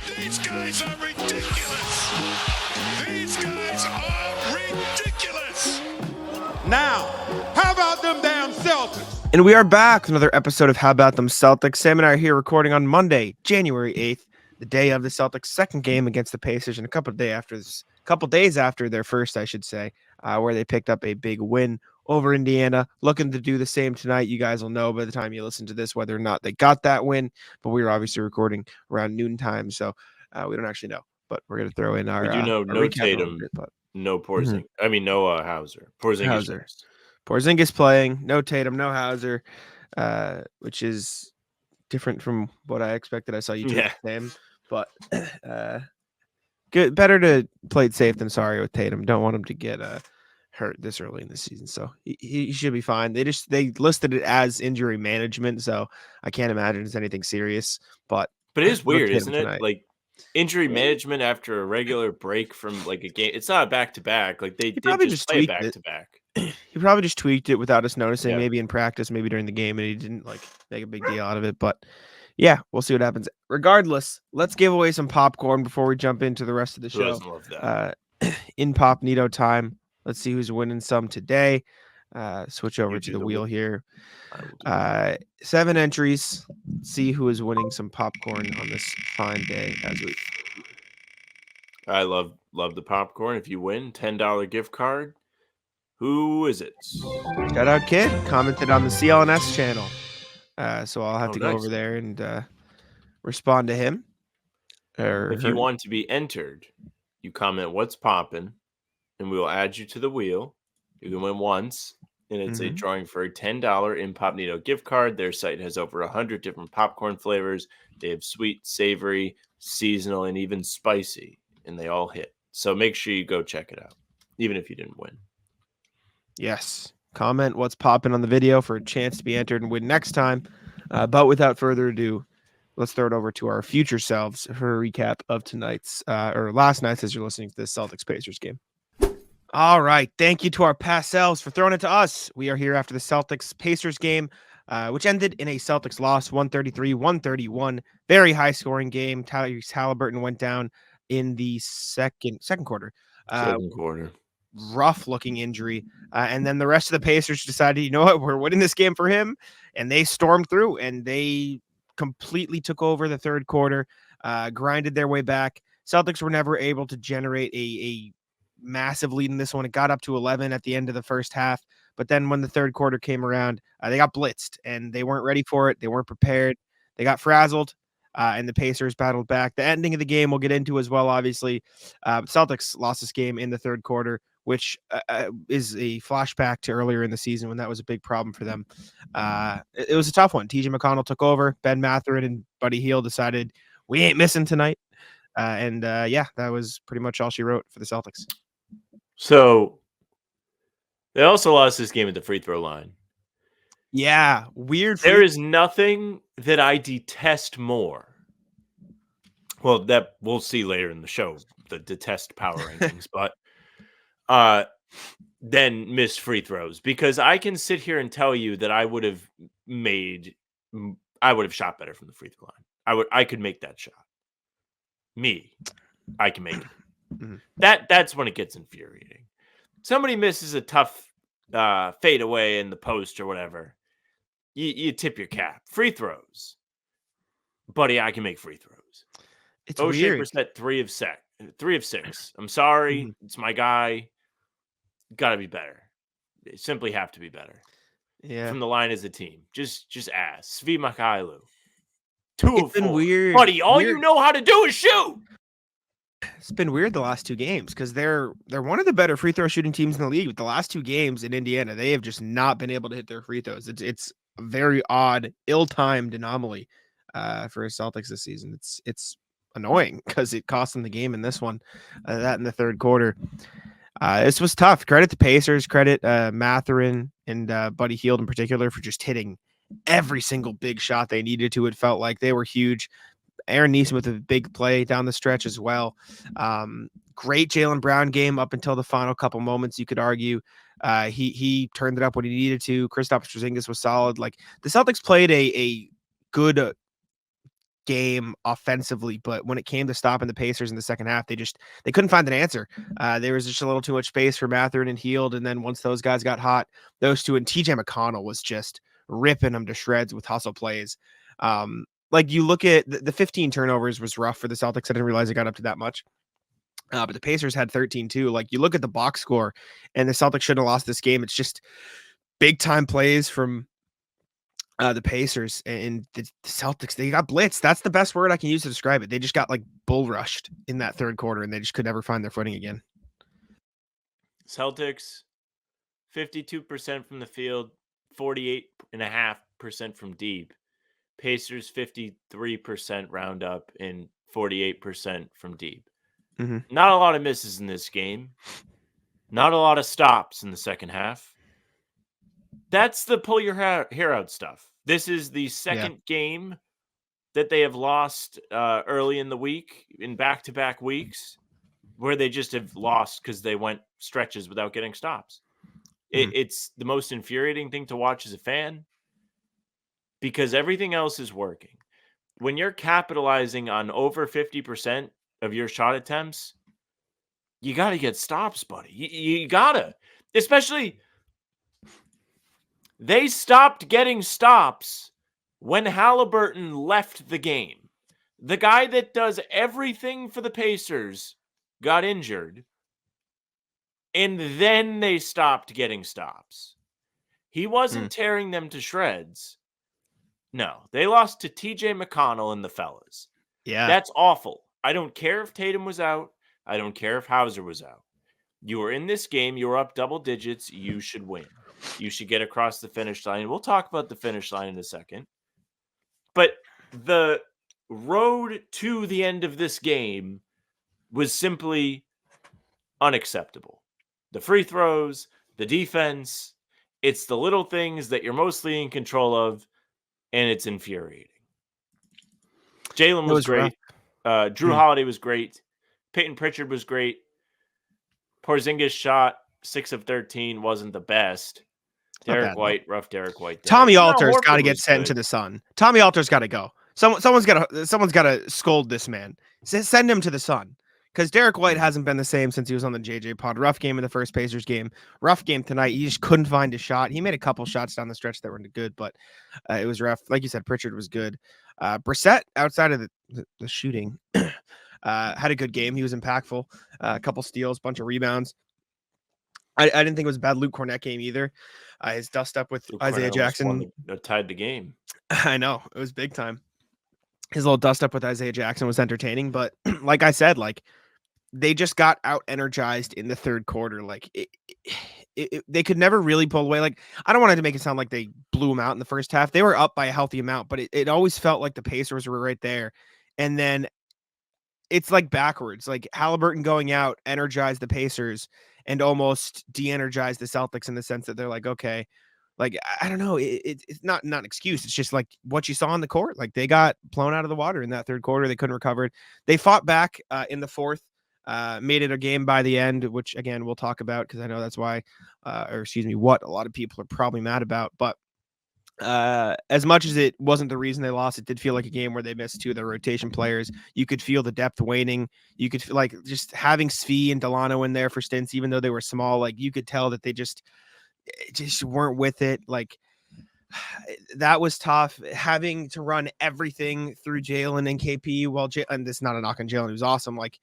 These guys are ridiculous. These guys are ridiculous. Now, how about them damn Celtics? And we are back with another episode of How About Them Celtics. Sam and I are here recording on Monday, January 8th, the day of the Celtics' second game against the Pacers, and a couple days after their first, I should say, where they picked up a big win over Indiana. Looking to do the same tonight. You guys will know by the time you listen to this whether or not they got that win, but we were obviously recording around noontime, so we don't actually know. But we're going to throw in our We do know our no recap Tatum, bit, but no Porzingis. I mean, no Hauser. Porzingis. Hauser. Porzingis playing, no Tatum, no Hauser, which is different from what I expected. I saw you tweet Sam, but good, better to play it safe than sorry with Tatum. Don't want him to get hurt this early in the season, so he should be fine. They listed it as injury management, so I can't imagine it's anything serious. But it is weird, isn't it? Tonight. Like injury management after a regular break from like a game. It's not a back-to-back. Like they did just play back-to-back. He probably just tweaked it without us noticing, maybe in practice, maybe during the game, and he didn't like make a big deal out of it. But yeah, we'll see what happens. Regardless, let's give away some popcorn before we jump into the rest of the show. Who doesn't love that? Inpopnito time. Let's see who's winning some today. Switch over to the wheel here. 7 entries. See who is winning some popcorn on this fine day as we. I love the popcorn. If you win, $10 gift card. Who is it? Shout out Kid. Commented on the CLNS channel. So I'll have to go over there and respond to him. If you want to be entered, you comment what's poppin', and we will add you to the wheel. You can win once, and it's a drawing for a $10 Inpopnito gift card. Their site has over 100 different popcorn flavors. They have sweet, savory, seasonal, and even spicy, and they all hit. So make sure you go check it out, even if you didn't win. Yes. Comment what's popping on the video for a chance to be entered and win next time. But without further ado, let's throw it over to our future selves for a recap of tonight's or last night's as you're listening to this Celtics-Pacers game. All right. Thank you to our past selves for throwing it to us. We are here after the Celtics-Pacers game, which ended in a Celtics loss, 133-131. Very high-scoring game. Tyrese Halliburton went down in the second quarter. Second quarter. Rough-looking injury. And then the rest of the Pacers decided, you know what, we're winning this game for him. And they stormed through, and they completely took over the third quarter, grinded their way back. Celtics were never able to generate a massive lead in this one. It got up to 11 at the end of the first half. But then when the third quarter came around, they got blitzed, and they weren't ready for it. They weren't prepared. They got frazzled. And the Pacers battled back. The ending of the game we'll get into as well, obviously. Celtics lost this game in the third quarter, which is a flashback to earlier in the season when that was a big problem for them. It was a tough one. TJ McConnell took over. Ben Mathurin and Buddy Hield decided we ain't missing tonight. That was pretty much all she wrote for the Celtics. So they also lost this game at the free throw line. Yeah, weird. There is nothing that I detest more. Well, that we'll see later in the show, the detest power rankings, but then missed free throws, because I can sit here and tell you that I would have shot better from the free throw line. I could make that shot. I can make it. Mm-hmm. That's when it gets infuriating. Somebody misses a tough fade away in the post or whatever. You tip your cap. Free throws, buddy. I can make free throws. It's O'Shea weird. Brissett 3 of 6. I'm sorry, It's my guy. Got to be better. They simply have to be better. Yeah, from the line as a team. Just ass. Svi Mikhailu. 2 it's of been 4. weird, buddy. All you know how to do is shoot. It's been weird the last 2 games because they're one of the better free throw shooting teams in the league. With the last 2 games in Indiana, they have just not been able to hit their free throws. It's a very odd, ill-timed anomaly for Celtics this season. It's annoying because it cost them the game in this one. That in the third quarter. This was tough. Credit the Pacers. Credit Mathurin and Buddy Hield in particular for just hitting every single big shot they needed to. It felt like they were huge. Aaron Neeson with a big play down the stretch as well. Great Jaylen Brown game up until the final couple moments, you could argue. He turned it up when he needed to. Kristaps Porzingis was solid. Like the Celtics played a good game offensively, but when it came to stopping the Pacers in the second half, they couldn't find an answer. There was just a little too much space for Mathurin and Hield, and then once those guys got hot, those two, and TJ McConnell was just ripping them to shreds with hustle plays. Like you look at the 15 turnovers was rough for the Celtics. I didn't realize it got up to that much. But the Pacers had 13 too. Like you look at the box score, and the Celtics shouldn't have lost this game. It's just big time plays from the Pacers, and the Celtics. They got blitzed. That's the best word I can use to describe it. They just got like bull rushed in that third quarter, and they just could never find their footing again. Celtics, 52% from the field, 48.5% from deep. Pacers, 53% round up and 48% from deep. Mm-hmm. Not a lot of misses in this game. Not a lot of stops in the second half. That's the pull your hair out stuff. This is the second game that they have lost early in the week, in back-to-back weeks, where they just have lost because they went stretches without getting stops. Mm-hmm. It's the most infuriating thing to watch as a fan because everything else is working. When you're capitalizing on over 50% of your shot attempts, you got to get stops, buddy. You got to. Especially, they stopped getting stops when Halliburton left the game. The guy that does everything for the Pacers got injured, and then they stopped getting stops. He wasn't tearing them to shreds. No, they lost to TJ McConnell and the fellas. Yeah. That's awful. I don't care if Tatum was out. I don't care if Hauser was out. You were in this game. You were up double digits. You should win. You should get across the finish line. We'll talk about the finish line in a second. But the road to the end of this game was simply unacceptable. The free throws, the defense, it's the little things that you're mostly in control of, and it's infuriating. Jaylen was great. Drew Holiday was great. Peyton Pritchard was great. Porzingis shot 6 of 13 wasn't the best. Derek White, rough Derek White. Tommy Alter's got to get sent to the sun. Tommy Alter's got to go. Someone's got to scold this man. Send him to the sun. Because Derek White hasn't been the same since he was on the JJ pod. Rough game in the first Pacers game. Rough game tonight. He just couldn't find a shot. He made a couple shots down the stretch that were good, but it was rough. Like you said, Pritchard was good. Brissett, outside of the shooting, had a good game. He was impactful. A couple steals, bunch of rebounds. I didn't think it was a bad Luke Cornett game either. His dust up with Luke Isaiah Cornett Jackson. Tied the game. I know. It was big time. His little dust up with Isaiah Jackson was entertaining, but like I said, like they just got out energized in the third quarter. Like they could never really pull away. Like I don't want to make it sound like they blew them out in the first half. They were up by a healthy amount, but it always felt like the Pacers were right there. And then it's like backwards. Like Halliburton going out energized the Pacers and almost de-energized the Celtics in the sense that they're like, okay, like, I don't know. It's not an excuse. It's just like what you saw on the court. Like they got blown out of the water in that third quarter. They couldn't recover it. They fought back in the fourth, made it a game by the end, which again, we'll talk about because I know that's why, what a lot of people are probably mad about. But as much as it wasn't the reason they lost, it did feel like a game where they missed 2 of their rotation players. You could feel the depth waning. You could feel like just having Svi and Delano in there for stints, even though they were small, like you could tell that they just weren't with it. Like that was tough, having to run everything through Jaylen and KP while and this is not a knock on Jaylen, he was awesome. Like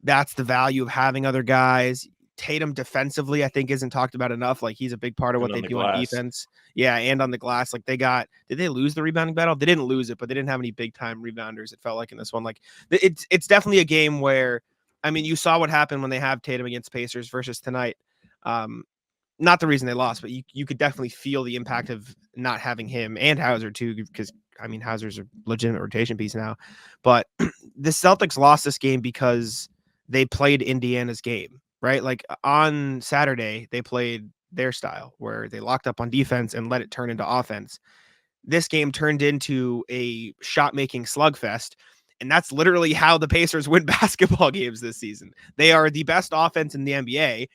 that's the value of having other guys. Tatum defensively, I think isn't talked about enough. Like he's a big part of what they do on defense. Yeah. And on the glass, like did they lose the rebounding battle? They didn't lose it, but they didn't have any big time rebounders. It felt like in this one, like it's definitely a game where, I mean, you saw what happened when they have Tatum against Pacers versus tonight. Not the reason they lost, but you could definitely feel the impact of not having him and Hauser too, because I mean, Hauser's a legitimate rotation piece now, but the Celtics lost this game because they played Indiana's game, right? Like on Saturday, they played their style where they locked up on defense and let it turn into offense. This game turned into a shot-making slugfest, and that's literally how the Pacers win basketball games this season. They are the best offense in the NBA.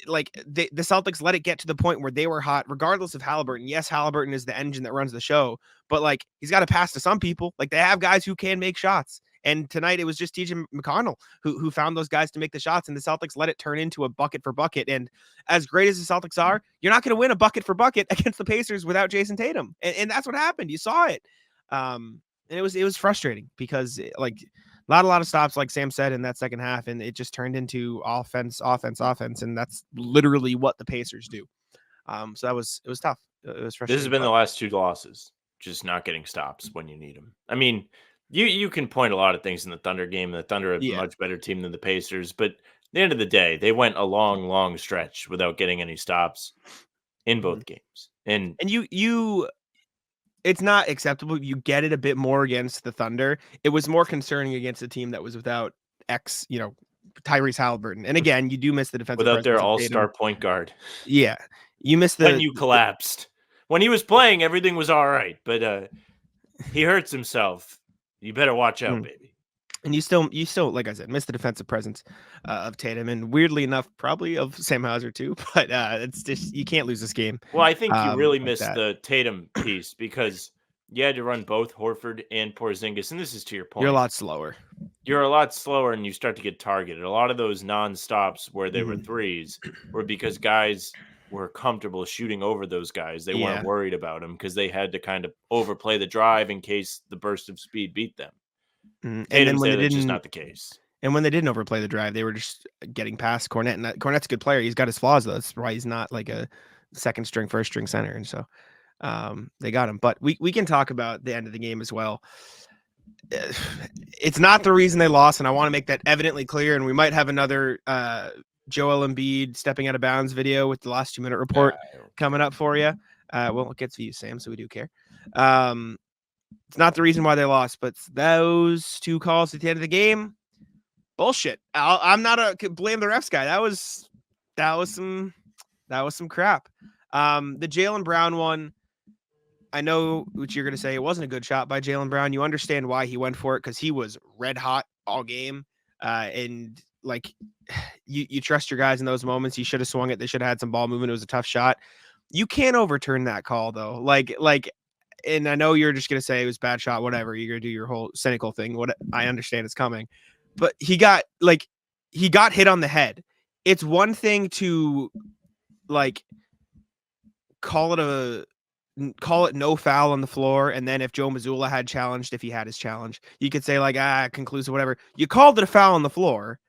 the Celtics let it get to the point where they were hot, regardless of Halliburton. Yes, Halliburton is the engine that runs the show, but like he's got to pass to some people. Like they have guys who can make shots. And tonight it was just TJ McConnell who found those guys to make the shots, and the Celtics let it turn into a bucket for bucket. And as great as the Celtics are, you're not going to win a bucket for bucket against the Pacers without Jason Tatum. And that's what happened. You saw it. And it was frustrating because like not a lot of stops, like Sam said, in that second half, and it just turned into offense. And that's literally what the Pacers do. So it was tough. It was frustrating. This has been the last 2 losses, just not getting stops when you need them. I mean, you can point a lot of things in the Thunder game. The Thunder are a much better team than the Pacers, but at the end of the day, they went a long, long stretch without getting any stops in both games. And you it's not acceptable. You get it a bit more against the Thunder. It was more concerning against a team that was without Tyrese Halliburton. And again, you do miss the defensive without their all-star point guard. Yeah. You missed when you collapsed. When he was playing, everything was all right, but he hurts himself. You better watch out, baby. And you still, like I said, miss the defensive presence of Tatum, and weirdly enough, probably of Sam Hauser too. But it's just you can't lose this game. Well, I think you really missed the Tatum piece because you had to run both Horford and Porzingis, and this is to your point. You're a lot slower. You're a lot slower, and you start to get targeted. A lot of those non-stops where they were threes were because guys were comfortable shooting over those guys. They weren't worried about them because they had to kind of overplay the drive in case the burst of speed beat them. And then when that's just not the case. And when they didn't overplay the drive, they were just getting past Cornette. And Cornette's a good player. He's got his flaws, though. That's why he's not like a second string, first string center. And so they got him. But we can talk about the end of the game as well. It's not the reason they lost, and I want to make that evidently clear. And we might have another Joel Embiid stepping out of bounds video with the last 2-minute report coming up for you. Well, it gets views, Sam, so we do care. It's not the reason why they lost, but those 2 calls at the end of the game, bullshit. I'm not a blame the refs guy. That was some crap. The Jaylen Brown one, I know what you're gonna say. It wasn't a good shot by Jaylen Brown. You understand why he went for it because he was red hot all game, and like you trust your guys in those moments. You should have swung it. They should have had some ball movement. It was a tough shot. You can't overturn that call though. Like. And I know you're just going to say it was a bad shot, whatever. You're going to do your whole cynical thing. What I understand is coming, but he got hit on the head. It's one thing to like call it no foul on the floor. And then if Joe Mazzulla had challenged, if he had his challenge, you could say like, conclusive, whatever. You called it a foul on the floor.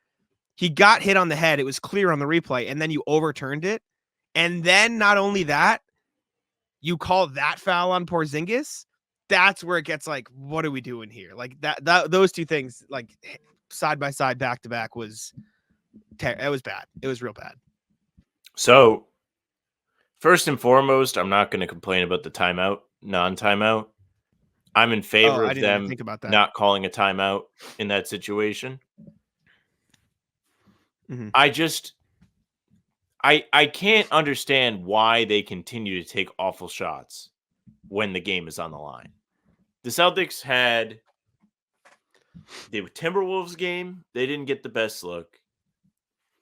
He got hit on the head. It was clear on the replay. And then you overturned it. And then not only that, you call that foul on Porzingis, that's where it gets like, what are we doing here? Like that those 2 things, like side by side, back to back, was it was bad. It was real bad. So, first and foremost, I'm not going to complain about the timeout, non-timeout. I'm in favor of them not calling a timeout in that situation. Mm-hmm. I can't understand why they continue to take awful shots when the game is on the line. The Celtics had the Timberwolves game. They didn't get the best look.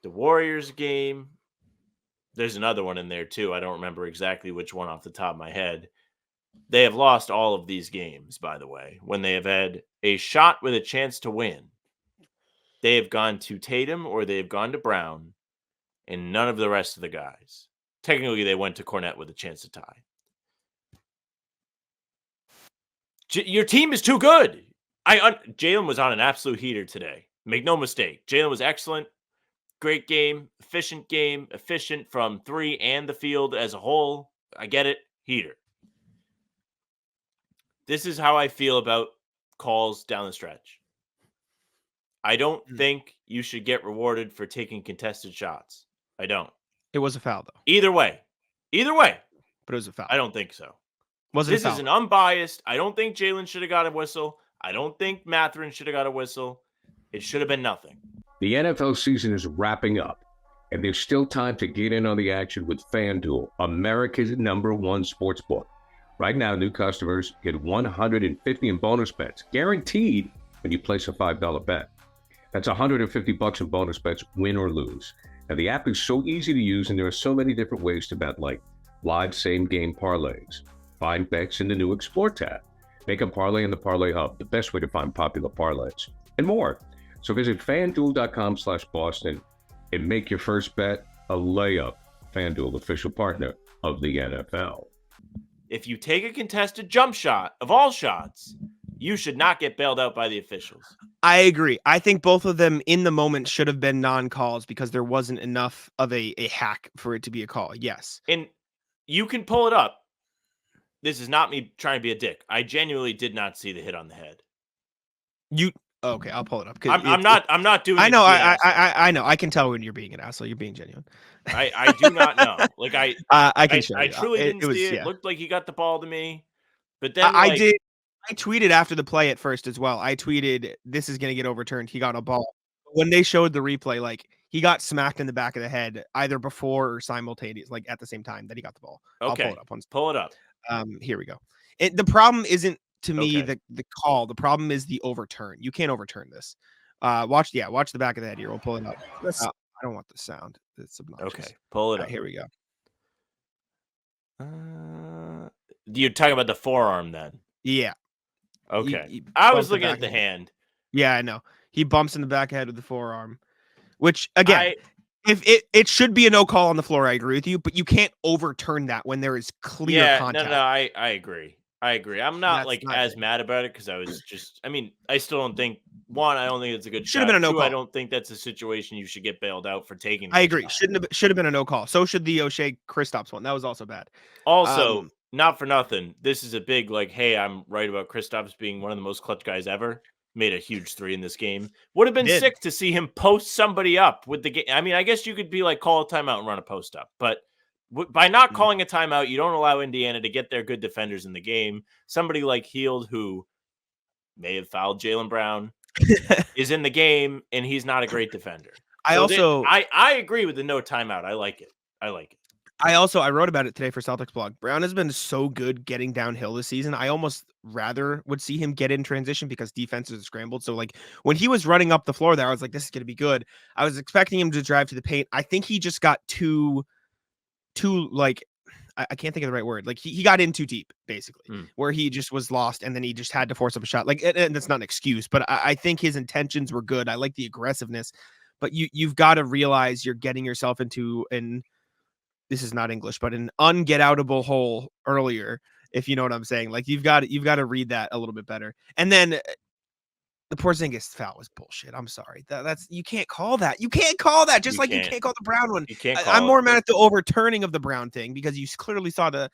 The Warriors game. There's another one in there too. I don't remember exactly which one off the top of my head. They have lost all of these games, by the way, when they have had a shot with a chance to win. They have gone to Tatum or they have gone to Brown. And none of the rest of the guys. Technically, they went to Cornette with a chance to tie. Your team is too good. Jaylen was on an absolute heater today. Make no mistake. Jaylen was excellent. Great game. Efficient from 3 and the field as a whole. I get it. Heater. This is how I feel about calls down the stretch. I don't think you should get rewarded for taking contested shots. I don't. It was a foul, though. Either way. But it was a foul. I don't think so. This is an unbiased. I don't think Jaylen should have got a whistle. I don't think Mathurin should have got a whistle. It should have been nothing. The NFL season is wrapping up, and there's still time to get in on the action with FanDuel, America's #1 sportsbook. Right now, new customers get $150 in bonus bets, guaranteed when you place a $5 bet. That's $150 in bonus bets, win or lose. And the app is so easy to use, and there are so many different ways to bet, like live same-game parlays, find bets in the new Explore tab, make a parlay in the Parlay Hub, the best way to find popular parlays, and more. So visit FanDuel.com/Boston and make your first bet a layup. FanDuel, official partner of the NFL. If you take a contested jump shot of all shots, you should not get bailed out by the officials. I agree. I think both of them in the moment should have been non-calls because there wasn't enough of a hack for it to be a call. Yes. And you can pull it up. This is not me trying to be a dick. I genuinely did not see the hit on the head. Okay, I'll pull it up. I'm not doing. I know. I know. I can tell when you're being an asshole. You're being genuine. I do not know. Like I can show you. I truly didn't see it. Yeah. It looked like he got the ball to me, but then I did. I tweeted after the play at first as well. I tweeted, "This is going to get overturned. He got a ball." When they showed the replay, like he got smacked in the back of the head either before or simultaneous, like at the same time that he got the ball. Okay, I'll pull it up. Pull it up. Here we go. The problem isn't to me the call. The problem is the overturn. You can't overturn this. Watch the back of the head here. We'll pull it up. I don't want the sound. It's obnoxious. Okay, pull it up. Here we go. You're talking about the forearm then? Yeah. Okay. I was looking at the hand. Yeah, I know. He bumps in the back of the head with the forearm, which again, if it should be a no call on the floor. I agree with you, but you can't overturn that when there is clear contact. No, I agree. I'm not as mad about it because I was just. I mean, I still don't think. One, I don't think it's a good. Should have been a no call. I don't think that's a situation you should get bailed out for taking. I agree. Should have been a no call. So should the O'Shea Kristaps one. That was also bad. Also, not for nothing. This is a big hey, I'm right about Kristaps being one of the most clutch guys ever. Made a huge 3 in this game. Would have been sick to see him post somebody up with the game. I mean, I guess you could be call a timeout and run a post up, but by not calling a timeout, you don't allow Indiana to get their good defenders in the game. Somebody like Hield, who may have fouled Jaylen Brown, is in the game, and he's not a great defender. I agree with the no timeout. I like it. I wrote about it today for Celtics blog. Brown has been so good getting downhill this season. I almost rather would see him get in transition because defenses are scrambled. So when he was running up the floor there, I was like, this is going to be good. I was expecting him to drive to the paint. I think he just got too I can't think of the right word. He got in too deep, basically, where he just was lost and then he just had to force up a shot. And that's not an excuse, but I think his intentions were good. I like the aggressiveness, but you've got to realize you're getting yourself into this is not English, but an unget-outable hole earlier, if you know what I'm saying. You've got to read that a little bit better. And then the Porzingis foul was bullshit. I'm sorry. That's you can't call that. You can't call that. Just you can't call the Brown one. You can't I'm more mad at the overturning of the Brown thing because you clearly saw the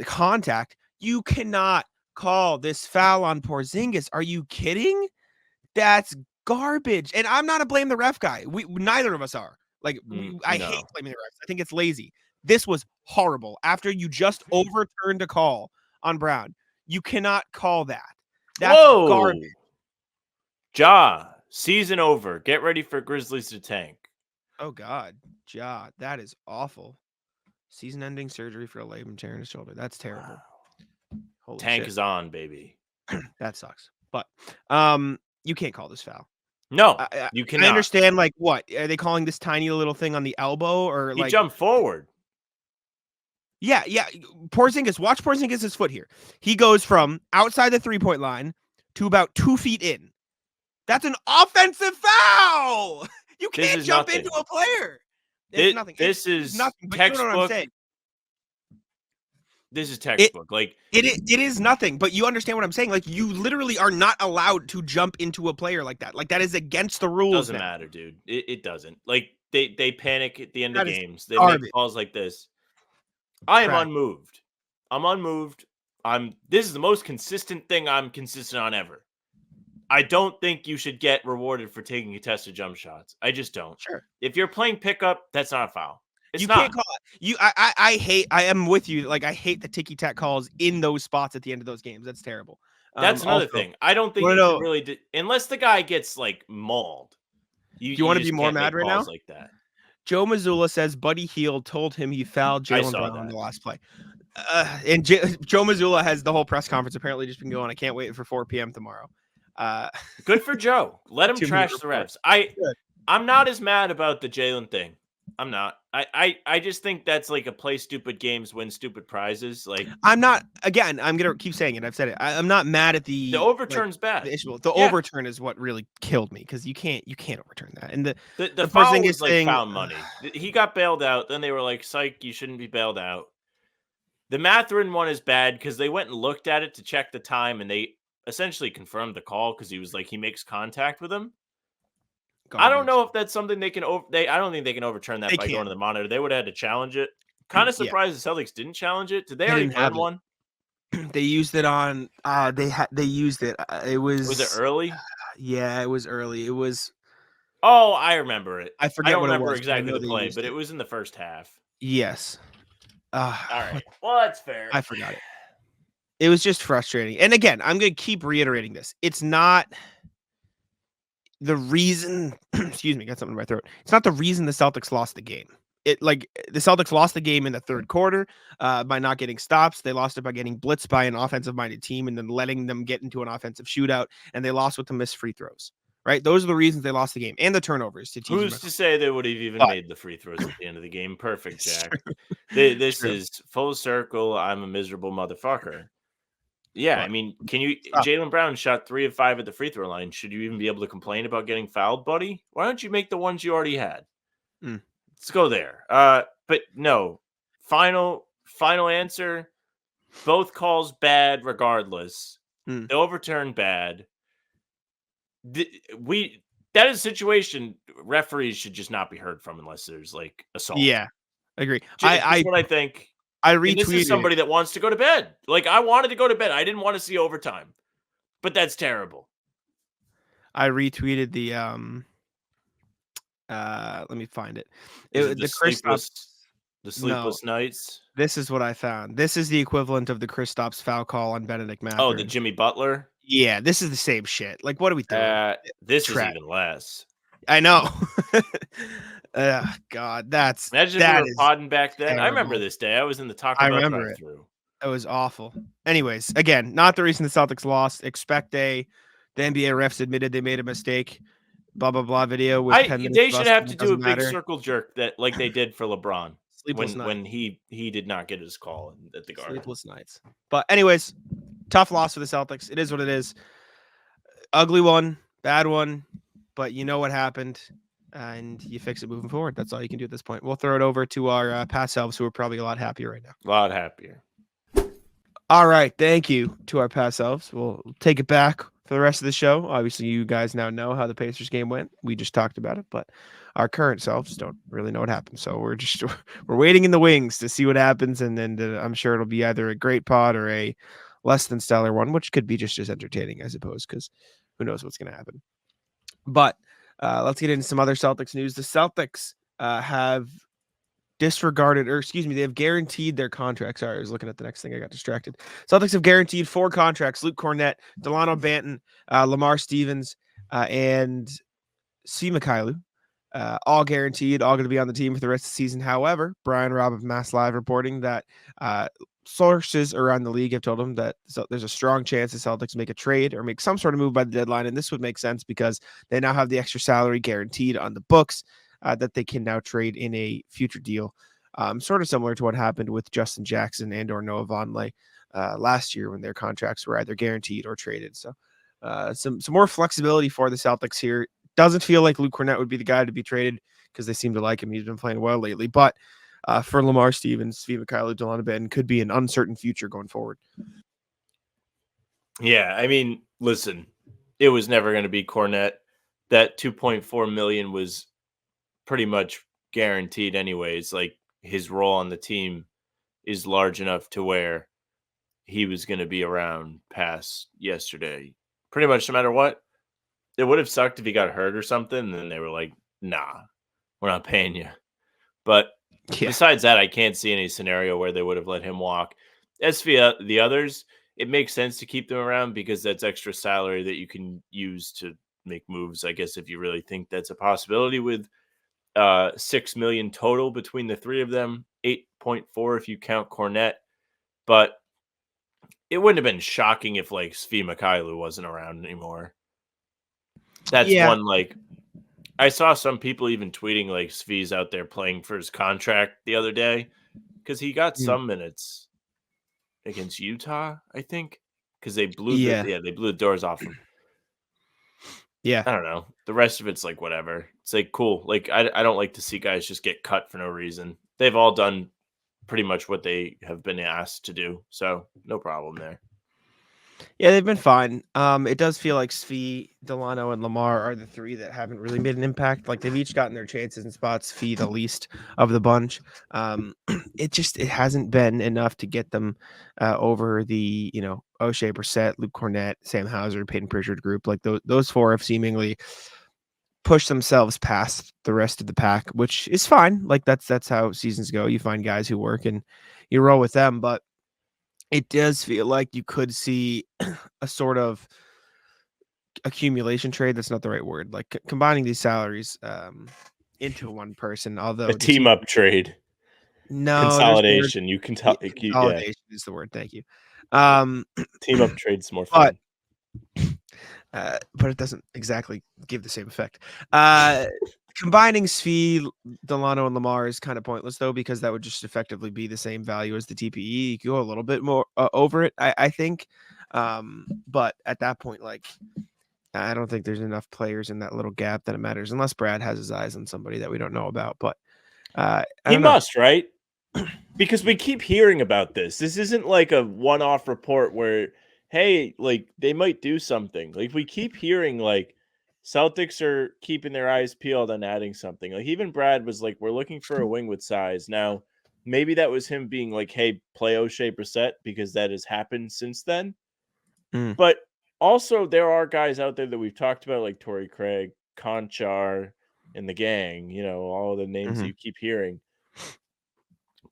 contact. You cannot call this foul on Porzingis. Are you kidding? That's garbage. And I'm not a blame the ref guy. Neither of us are. I hate blaming the refs. I think it's lazy. This was horrible. After you just overturned a call on Brown, you cannot call that. That's garbage. Season over. Get ready for Grizzlies to tank. Oh, God. That is awful. Season-ending surgery for a labrum tear in his shoulder. That's terrible. Holy tank shit. is on, baby. That sucks. But you can't call this foul. No, you cannot. I understand, what? Are they calling this tiny little thing on the elbow? Or he jumped forward. Yeah. Porzingis, watch Porzingis' foot here. He goes from outside the three-point line to about 2 feet in. That's an offensive foul. You can't jump into a player. It's nothing. This is nothing. Textbook. You know what I'm saying? This is textbook. It is nothing, but you understand what I'm saying. You literally are not allowed to jump into a player like that. That is against the rules. Doesn't matter, dude. It doesn't. They panic at the end of games. They make calls like this. I am unmoved. I'm unmoved. This is the most consistent thing I'm consistent on ever. I don't think you should get rewarded for taking contested jump shots. I just don't. Sure. If you're playing pickup, that's not a foul. You can't call it. I am with you. I hate the ticky-tack calls in those spots at the end of those games. That's terrible. That's another thing. I don't think you can really unless the guy gets mauled. You want to be more mad right now? Like that. Joe Mazzulla says Buddy Hield told him he fouled Jaylen Brown on the last play. And Joe Mazzulla has the whole press conference apparently just been going. I can't wait for 4 p.m. tomorrow. Good for Joe. Let him trash the refs. I'm not as mad about the Jaylen thing. I'm not. I just think that's like a play stupid games, win stupid prizes. Like I'm not. Again, I'm gonna keep saying it. I've said it. I'm not mad at the the overturn's bad. The issue. The Yeah. overturn is what really killed me because you can't overturn that. And The foul Porzingis was like thing, found money. He got bailed out. Then they were like, "Psych, you shouldn't be bailed out." The Mathurin one is bad because they went and looked at it to check the time, and they essentially confirmed the call because he was like he makes contact with him. I don't know if that's something they can I don't think they can overturn that by going to the monitor. They would have had to challenge it. Kind of surprised the Celtics didn't challenge it. Did they already burn one? They used it on. They used it. It was. Was it early? Yeah, it was early. It was. Oh, I remember it. I forget don't what remember it was. exactly the play, but it was in the first half. Yes. All right. Well, that's fair. I forgot it. It was just frustrating. And again, I'm going to keep reiterating this. It's not the reason. Excuse me, got something in my throat. It's not the reason the Celtics lost the game. The Celtics lost the game in the third quarter by not getting stops. They lost it by getting blitzed by an offensive-minded team and then letting them get into an offensive shootout. And they lost with the missed free throws. Right? Those are the reasons they lost the game and the turnovers. Who's to say they would have even made the free throws at the end of the game? Perfect, Jack. This is full circle. I'm a miserable motherfucker. Yeah, I mean, Jaylen Brown shot 3 of 5 at the free throw line. Should you even be able to complain about getting fouled, buddy? Why don't you make the ones you already had? Let's go there. But no, final answer. Both calls bad regardless. The overturn bad. That is a situation referees should just not be heard from unless there's like assault. Yeah, I agree. That's what I think. I retweeted. This is somebody that wants to go to bed. Like I wanted to go to bed. I didn't want to see overtime, but that's terrible. I retweeted the let me find it. The sleepless nights. This is what I found. This is the equivalent of the Kristaps foul call on Benedict Mathurin. Oh, the Jimmy Butler. Yeah, this is the same shit. Like, what are we doing? This is even less. I know. God, imagine if we were podding back then. Terrible. I remember this day. I was in the Taco Bell drive-thru. It was awful. Anyways, again, not the reason the Celtics lost. The NBA refs admitted they made a mistake. Blah blah blah. Video with 10 minutes. They should have to do a big circle jerk that like they did for LeBron when he did not get his call at the Garden. Sleepless nights. But anyways, tough loss for the Celtics. It is what it is. Ugly one, bad one, but you know what happened, and you fix it moving forward. That's all you can do at this point. We'll throw it over to our past selves, who are probably a lot happier right now. A lot happier. All right, thank you to our past selves. We'll take it back for the rest of the show. Obviously, you guys now know how the Pacers game went. We just talked about it, but our current selves don't really know what happened. So we're waiting in the wings to see what happens, and then I'm sure it'll be either a great pod or a less than stellar one, which could be just as entertaining, I suppose, because who knows what's going to happen. But let's get into some other Celtics news. The Celtics have they have guaranteed their contracts. Sorry, I was looking at the next thing. I got distracted. Celtics have guaranteed 4 contracts: Luke Cornett, Delano Banton, Lamar Stevens, and C. Mikhailou. All guaranteed, all going to be on the team for the rest of the season. However, Brian Robb of Mass Live reporting that sources around the league have told him that there's a strong chance the Celtics make a trade or make some sort of move by the deadline. And this would make sense because they now have the extra salary guaranteed on the books that they can now trade in a future deal. Sort of similar to what happened with Justin Jackson and or Noah Vonleh last year when their contracts were either guaranteed or traded. So some more flexibility for the Celtics here. Doesn't feel like Luke Cornett would be the guy to be traded because they seem to like him. He's been playing well lately. But for Lamar Stevens, Svi Mikhailou, Delano Banton could be an uncertain future going forward. Yeah, I mean, listen, it was never going to be Cornett. That $2.4 million was pretty much guaranteed anyways. Like his role on the team is large enough to where he was going to be around past yesterday. Pretty much no matter what. It would have sucked if he got hurt or something, and then they were like, nah, we're not paying you. But besides that, I can't see any scenario where they would have let him walk. As for the others, it makes sense to keep them around because that's extra salary that you can use to make moves, I guess, if you really think that's a possibility with $6 million total between the 3 of them, 8.4 if you count Cornett. But it wouldn't have been shocking if, like, Svi Mikhailou wasn't around anymore. That's one, like, I saw some people even tweeting like Svi's out there playing for his contract the other day because he got some minutes against Utah, I think, because they blew they blew the doors off him. Yeah. I don't know. The rest of it's like whatever. It's like cool. Like I don't like to see guys just get cut for no reason. They've all done pretty much what they have been asked to do, so no problem there. Yeah, they've been fine. It does feel like Svi, Delano, and Lamar are the three that haven't really made an impact. Like they've each gotten their chances and spots. Svi the least of the bunch. It hasn't been enough to get them over the O'Shea, Brissett, Luke Cornett, Sam Hauser, Peyton Pritchard group. Like those four have seemingly pushed themselves past the rest of the pack, which is fine. Like that's how seasons go. You find guys who work and you roll with them, but it does feel like you could see a sort of accumulation trade. That's not the right word. Like combining these salaries into one person. Although a team up trade, consolidation. You can tell. Consolidation is the word. Thank you. Team up trade's more fun. But it doesn't exactly give the same effect. Combining Svi, Delano, and Lamar is kind of pointless, though, because that would just effectively be the same value as the TPE. You could go a little bit more over it, I think. But at that point, like, I don't think there's enough players in that little gap that it matters, unless Brad has his eyes on somebody that we don't know about. But he must, right? Because we keep hearing about this. This isn't like a one-off report where, hey, like, they might do something. Like, we keep hearing, like, Celtics are keeping their eyes peeled on adding something. Like, even Brad was like, we're looking for a wing with size. Now, maybe that was him being like, hey, play O'Shea Brissett, because that has happened since then. But also, there are guys out there that we've talked about, like Torrey Craig, Conchar, and the gang, all the names that you keep hearing.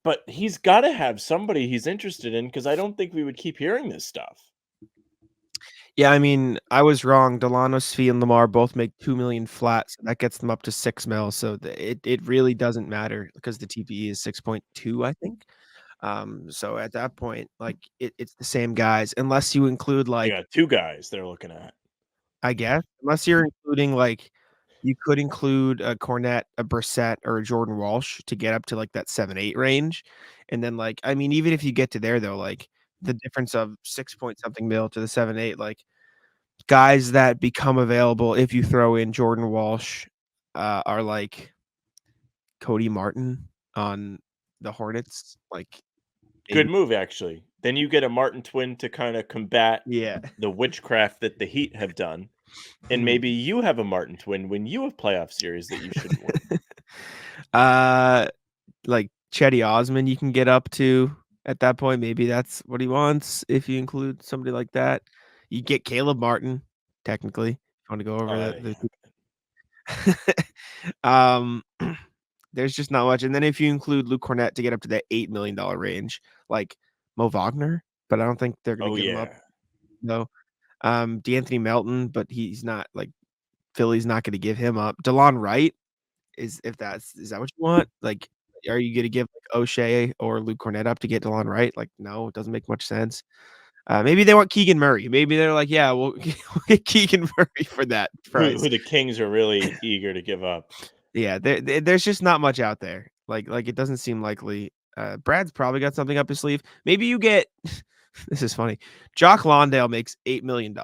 But he's got to have somebody he's interested in, because I don't think we would keep hearing this stuff. Yeah, I mean, I was wrong. Delano, Svi, and Lamar both make $2 million flat, so that gets them up to $6 million. So it really doesn't matter because the TPE is 6.2, I think. So at that point, like it's the same guys, unless you include like you got two guys they're looking at. I guess, unless you're including like you could include a Cornette, a Brissett, or a Jordan Walsh to get up to like that 7-8 range, and then like I mean, even if you get to there though, like the difference of 6 point something mil to the 7-8, like guys that become available if you throw in Jordan Walsh are like Cody Martin on the Hornets. Like good move, actually. Then you get a Martin twin to kind of combat the witchcraft that the Heat have done. And maybe you have a Martin twin when you have playoff series that you shouldn't win. Like Chetty Osman you can get up to at that point. Maybe that's what he wants if you include somebody like that. You get Caleb Martin, technically. If you want to go over that. There's just not much. And then if you include Luke Cornett to get up to that $8 million range, like Mo Wagner, but I don't think they're going to give him up. No. DeAnthony Melton, but he's not like Philly's not going to give him up. DeLon Wright is that what you want? Like, are you going to give like O'Shea or Luke Cornett up to get DeLon Wright? Like, no, it doesn't make much sense. Maybe they want Keegan Murray. Maybe they're like, yeah, we'll get Keegan Murray for that price. Who the Kings are really eager to give up. Yeah, there's just not much out there. Like it doesn't seem likely. Brad's probably got something up his sleeve. Maybe you get this is funny. Jock Londale makes $8 million,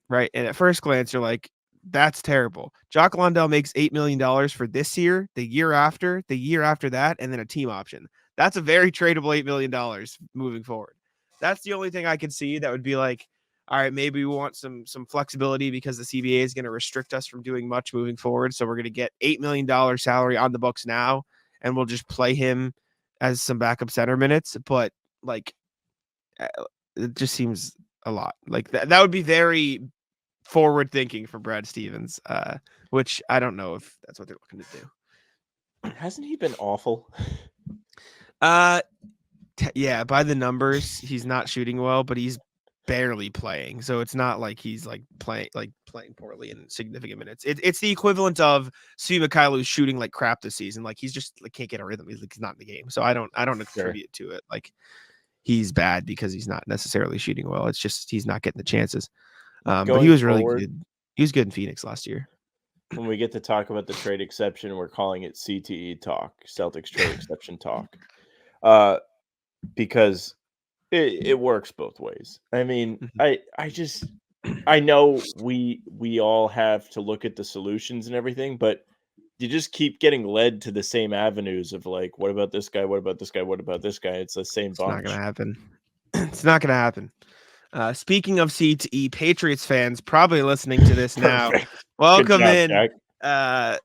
right? And at first glance, you're like, that's terrible. Jock Londale makes $8 million for this year, the year after that, and then a team option. That's a very tradable $8 million moving forward. That's the only thing I could see that would be like, all right, maybe we want some flexibility because the CBA is going to restrict us from doing much moving forward. So we're going to get $8 million salary on the books now, and we'll just play him as some backup center minutes. But like, it just seems a lot. Like that would be very forward thinking for Brad Stevens, which I don't know if that's what they're looking to do. Hasn't he been awful? Yeah, by the numbers, he's not shooting well, but he's barely playing. So it's not like he's like playing poorly in significant minutes. It's the equivalent of Svi Mykhailiuk shooting like crap this season. Like he's just like can't get a rhythm. He's not in the game. So I don't attribute to it. Like he's bad because he's not necessarily shooting well. It's just he's not getting the chances. But he was really good. He was good in Phoenix last year. when we get to talk about the trade exception, we're calling it CTE talk, Celtics trade exception talk, because it works both ways. I mean, I know we all have to look at the solutions and everything, but you just keep getting led to the same avenues of like, what about this guy? What about this guy? What about this guy? It's the same It's not bunch. going to happen. It's not going to happen. Speaking of CTE, Patriots fans probably listening to this now. Perfect. Welcome Good job, in. Jack.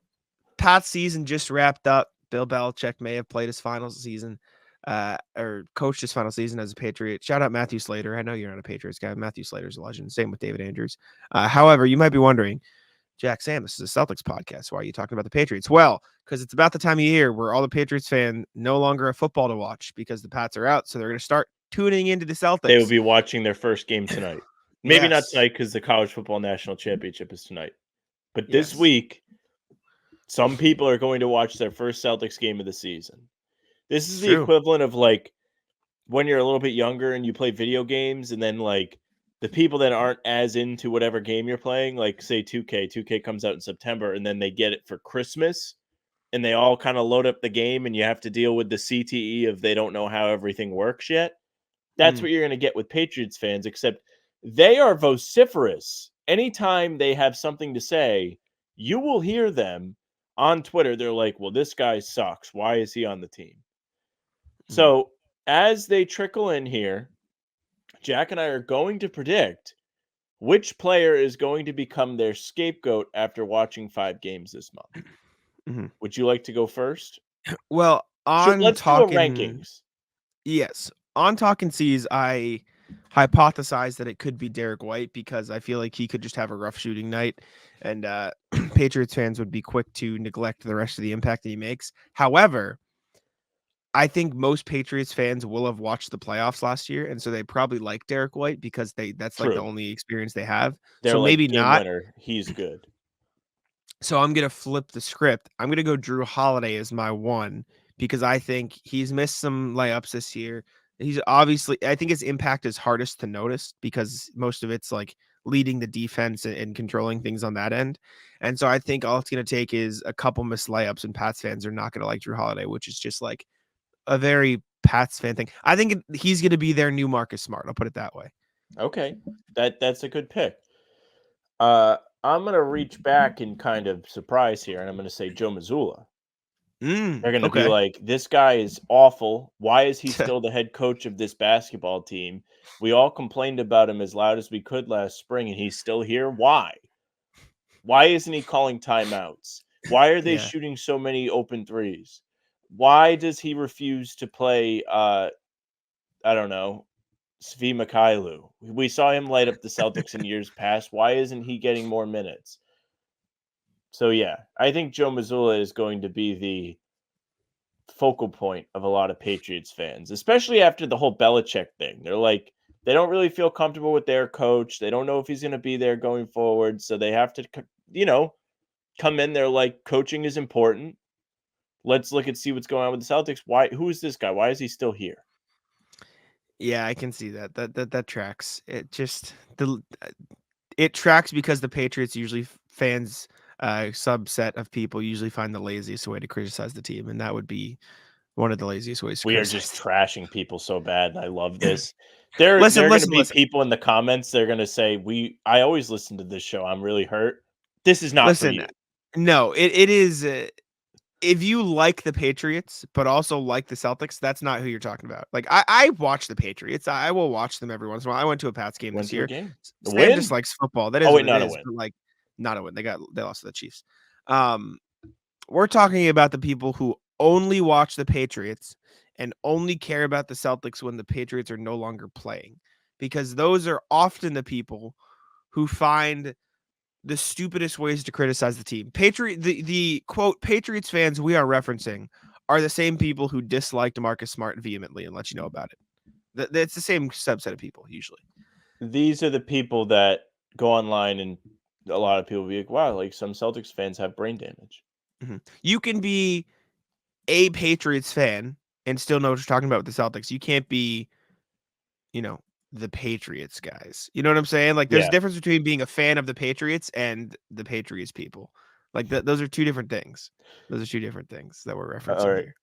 Pat's season just wrapped up. Bill Belichick may have played his final season, or coached his final season as a Patriot. Shout out Matthew Slater. I know you're not a Patriots guy. Matthew Slater's a legend. Same with David Andrews. However, you might be wondering, Jack Sam, this is a Celtics podcast. Why are you talking about the Patriots? Well, because it's about the time of year where all the Patriots fans no longer have football to watch because the Pats are out. So they're going to start tuning into the Celtics. They will be watching their first game tonight. Maybe not Yes. tonight because the college football national championship is tonight. But this Yes. week, some people are going to watch their first Celtics game of the season. This is the True. equivalent of like when you're a little bit younger and you play video games, and then like the people that aren't as into whatever game you're playing, like say 2K. 2K comes out in September, and then they get it for Christmas, and they all kind of load up the game, and you have to deal with the CTE of they don't know how everything works yet. That's what you're going to get with Patriots fans, except they are vociferous. Anytime they have something to say, you will hear them on Twitter. They're like, well, this guy sucks. Why is he on the team? So as they trickle in here, Jack and I are going to predict which player is going to become their scapegoat after watching 5 games this month. Would you like to go first? Well, Let's do a rankings. Yes. On Talking C's, I hypothesized that it could be Derek White because I feel like he could just have a rough shooting night, and Patriots fans would be quick to neglect the rest of the impact that he makes. However, I think most Patriots fans will have watched the playoffs last year, and so they probably like Derek White because that's like the only experience they have. They're so like, maybe game not. winner. He's good. So I'm going to flip the script. I'm going to go Drew Holiday as my one because I think he's missed some layups this year. He's obviously, I think his impact is hardest to notice because most of it's like leading the defense and controlling things on that end. And so I think all it's going to take is a couple missed layups, and Pats fans are not going to like Drew Holiday, which is just like a very Pats fan thing. I think he's going to be their new Marcus Smart. I'll put it that way. Okay. That's a good pick. I'm going to reach back and kind of surprise here, and I'm going to say Joe Mazzulla. They're going to be like, this guy is awful. Why is he still the head coach of this basketball team? We all complained about him as loud as we could last spring, and he's still here. Why? Why isn't he calling timeouts? Why are they shooting so many open threes? Why does he refuse to play, I don't know, Svi Mikhailou? We saw him light up the Celtics in years past. Why isn't he getting more minutes? So, yeah, I think Joe Mazzulla is going to be the focal point of a lot of Patriots fans, especially after the whole Belichick thing. They're like, they don't really feel comfortable with their coach. They don't know if he's going to be there going forward. So they have to, come in. They're like, coaching is important. Let's look and see what's going on with the Celtics. Who is this guy? Why is he still here? Yeah, I can see that. That tracks. It tracks because the Patriots usually fans subset of people usually find the laziest way to criticize the team, and that would be one of the laziest ways to We are criticize. just trashing people so bad, and I love this. There are going to be people in the comments. They're going to say, I always listen to this show. I'm really hurt. This is not for you. No, it is. If you like the Patriots, but also like the Celtics, that's not who you're talking about. Like I watch the Patriots. I will watch them every once in a while. I went to a Pats game this year. Sam just likes football. That is not a win. But like not a win. They lost to the Chiefs. We're talking about the people who only watch the Patriots and only care about the Celtics when the Patriots are no longer playing, because those are often the people who find the stupidest ways to criticize the team. The quote Patriots fans we are referencing are the same people who disliked Marcus Smart vehemently and let you know about it. It's the same subset of people usually. These are the people that go online, and a lot of people will be like, wow, like some Celtics fans have brain damage. Mm-hmm. You can be a Patriots fan and still know what you're talking about with the Celtics. You can't be, the Patriots guys. You know what I'm saying? Like there's a difference between being a fan of the Patriots and the Patriots people. Like those are two different things. Those are two different things that we're referencing All right, here.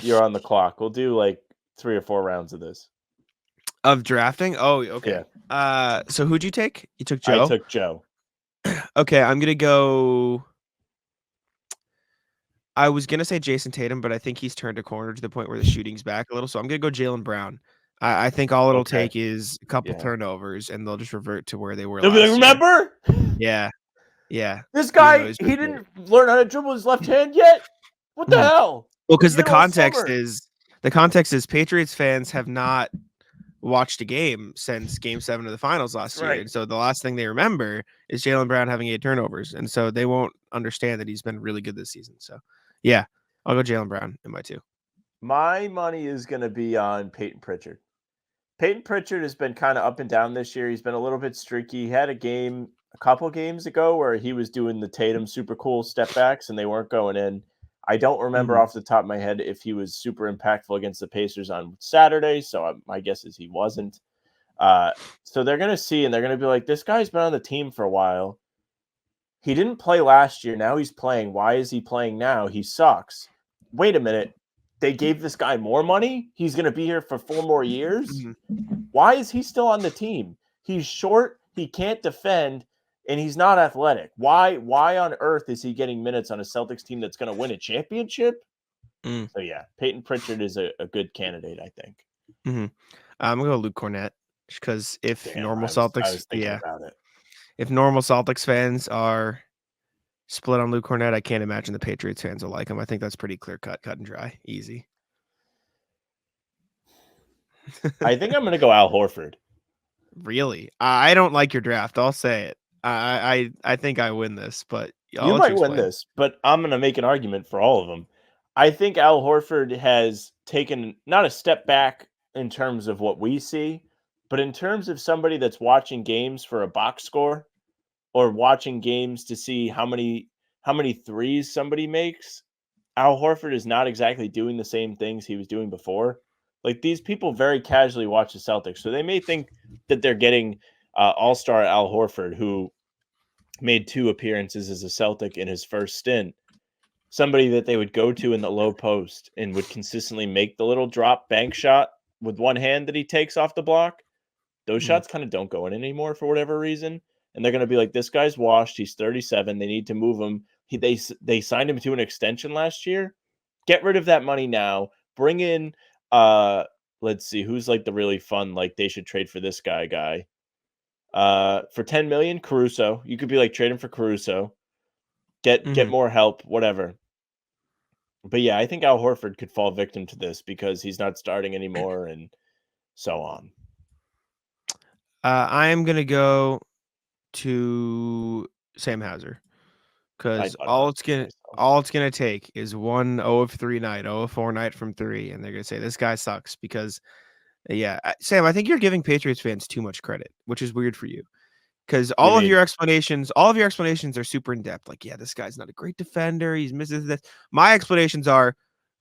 you're on the clock. We'll do like 3 or 4 rounds of this. Of drafting? Oh, okay. Yeah. So who'd you take? You took I Joe? took Joe. Okay, I'm gonna go. I was gonna say Jason Tatum, but I think he's turned a corner to the point where the shooting's back a little. So I'm gonna go Jaylen Brown. I think all it'll Okay. take is a couple Yeah. turnovers, and they'll just revert to where they were They'll be last like, year. remember? Yeah, yeah. This Even though guy, he's he really didn't great. learn how to dribble his left hand yet? What the Mhm. hell? Well, because You the know, all context summer. is Patriots fans have not watched a game since Game 7 of the finals last That's year, right. and so the last thing they remember is Jaylen Brown having 8 turnovers, and so they won't understand that he's been really good this season. So, yeah, I'll go Jaylen Brown in my 2. My money is going to be on Peyton Pritchard. Peyton Pritchard has been kind of up and down this year. He's been a little bit streaky. He had a couple games ago where he was doing the Tatum super cool step backs and they weren't going in. I don't remember Mhm. off the top of my head if he was super impactful against the Pacers on Saturday. So my guess is he wasn't. So they're going to see, and they're going to be like, this guy's been on the team for a while. He didn't play last year. Now he's playing. Why is he playing now? He sucks. Wait a minute. They gave this guy more money? He's going to be here for 4 more years? Mhm. Why is he still on the team? He's short, he can't defend, and he's not athletic. Why on earth is he getting minutes on a Celtics team that's going to win a championship? Mm. So, yeah, Peyton Pritchard is a good candidate, I think. Mhm. I'm gonna go Luke Cornett because if Damn, normal I Celtics, was thinking about it. if normal Celtics fans are split on Luke Cornett, I can't imagine the Patriots fans will like him. I think that's pretty clear cut and dry, easy. I think I'm going to go Al Horford. Really, I don't like your draft. I'll say it. I think I win this, but I'll You let might win explain. this, but I'm going to make an argument for all of them. I think Al Horford has taken not a step back in terms of what we see, but in terms of somebody that's watching games for a box score or watching games to see how many threes somebody makes. Al Horford is not exactly doing the same things he was doing before. Like, these people very casually watch the Celtics, so they may think that they're getting all-star Al Horford, who made 2 appearances as a Celtic in his first stint. Somebody that they would go to in the low post and would consistently make the little drop bank shot with one hand that he takes off the block. Those shots kind of don't go in anymore for whatever reason. And they're going to be like, this guy's washed. He's 37. They need to move him. They signed him to an extension last year. Get rid of that money now. Bring in, let's see, who's like the really fun, like they should trade for this guy. For $10 million, Caruso. You could be like, trade him for Caruso. Get more help, whatever. But yeah, I think Al Horford could fall victim to this because he's not starting anymore and so on. I am gonna go to Sam Hauser because all it's gonna take is one 0 of 3 night, 0 of 4 night from 3, and they're gonna say this guy sucks because, Sam, I think you're giving Patriots fans too much credit, which is weird for you because all of your explanations are super in depth. Like, yeah, this guy's not a great defender. He's missing this. My explanations are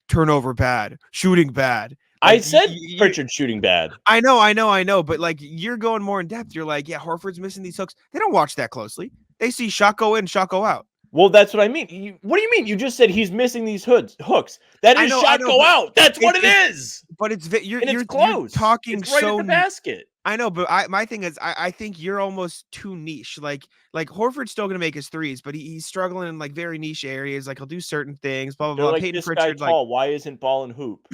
turnover bad, shooting bad. Like, I said Pritchard shooting bad. I know, but like you're going more in depth. You're like, yeah, Horford's missing these hooks. They don't watch that closely. They see shot go in, shot go out. Well, that's what I mean. What do you mean? You just said he's missing these hooks. That is shot go out. That's what it is. But it's you're close. Talking it's right so at the basket. I know, but my thing is, I think you're almost too niche. Like Horford's still gonna make his threes, but he's struggling in like very niche areas. Like he'll do certain things. Blah blah They're blah. like, Peyton this Pritchard, guy tall. Why isn't ball and hoop?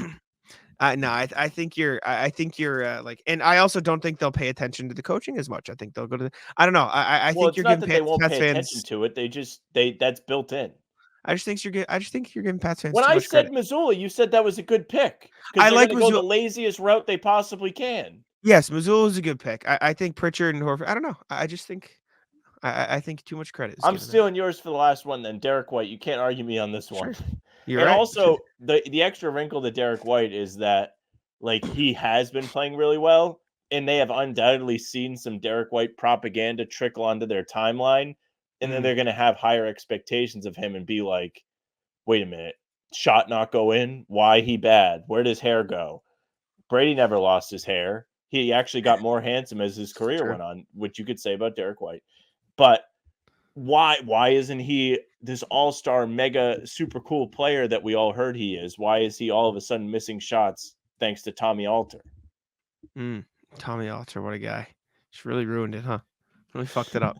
No, I think you're like, and I also don't think they'll pay attention to the coaching as much. I think they'll go to I don't know. I Well, think it's you're not giving that they won't Pats pay fans attention to it. That's built in. I just think you're giving Pats fans When too I much said credit. Missoula, you said that was a good pick because I they're like going to go the Missoula. laziest route they possibly can. Yes, Missoula is a good pick. I think Pritchard and Horford. I don't know. I just think I think too much credit is I'm given stealing yours for the last one. Then Derek White, you can't argue me on this one. Sure. You're And right. also the extra wrinkle to Derek White is that like he has been playing really well, and they have undoubtedly seen some Derek White propaganda trickle onto their timeline, and then they're going to have higher expectations of him and be like, "Wait a minute, shot not go in? Why he bad? Where does hair go?" Brady never lost his hair. He actually got more handsome as his career went on, which you could say about Derek White. But why isn't he this all-star mega super cool player that we all heard he is. Why is he all of a sudden missing shots thanks to Tommy Alter? Tommy Alter, what a guy. Just really ruined it, huh? Really fucked it up.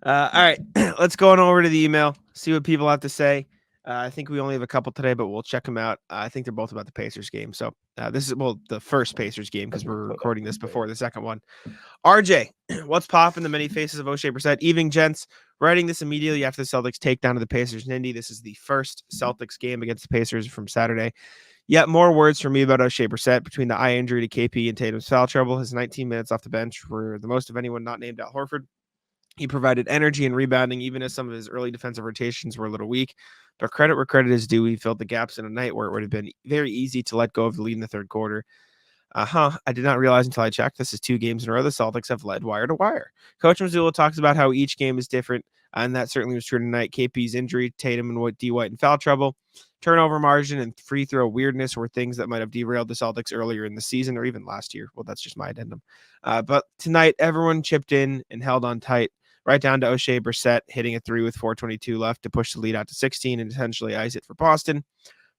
All right, let's go on over to the email, see what people have to say. I think we only have a couple today, but we'll check them out. I think they're both about the Pacers game. So this is, the first Pacers game because we're recording this before the second one. RJ, what's popping? The many faces of O'Shea Brissett. Evening, gents. Writing this immediately after the Celtics take down to the Pacers in Indy. This is the first Celtics game against the Pacers from Saturday. Yet more words from me about O'Shea Brissett. Between the eye injury to KP and Tatum's foul trouble, his 19 minutes off the bench were the most of anyone not named Al Horford. He provided energy and rebounding, even as some of his early defensive rotations were a little weak. But credit where credit is due. He filled the gaps in a night where it would have been very easy to let go of the lead in the third quarter. I did not realize until I checked. This is 2 games in a row the Celtics have led wire to wire. Coach Mazzulla talks about how each game is different, and that certainly was true tonight. KP's injury, Tatum and D. White in foul trouble, turnover margin, and free throw weirdness were things that might have derailed the Celtics earlier in the season or even last year. Well, that's just my addendum. But tonight, everyone chipped in and held on tight. Right down to O'Shea Brissett hitting a 3 with 4:22 left to push the lead out to 16 and essentially ice it for Boston.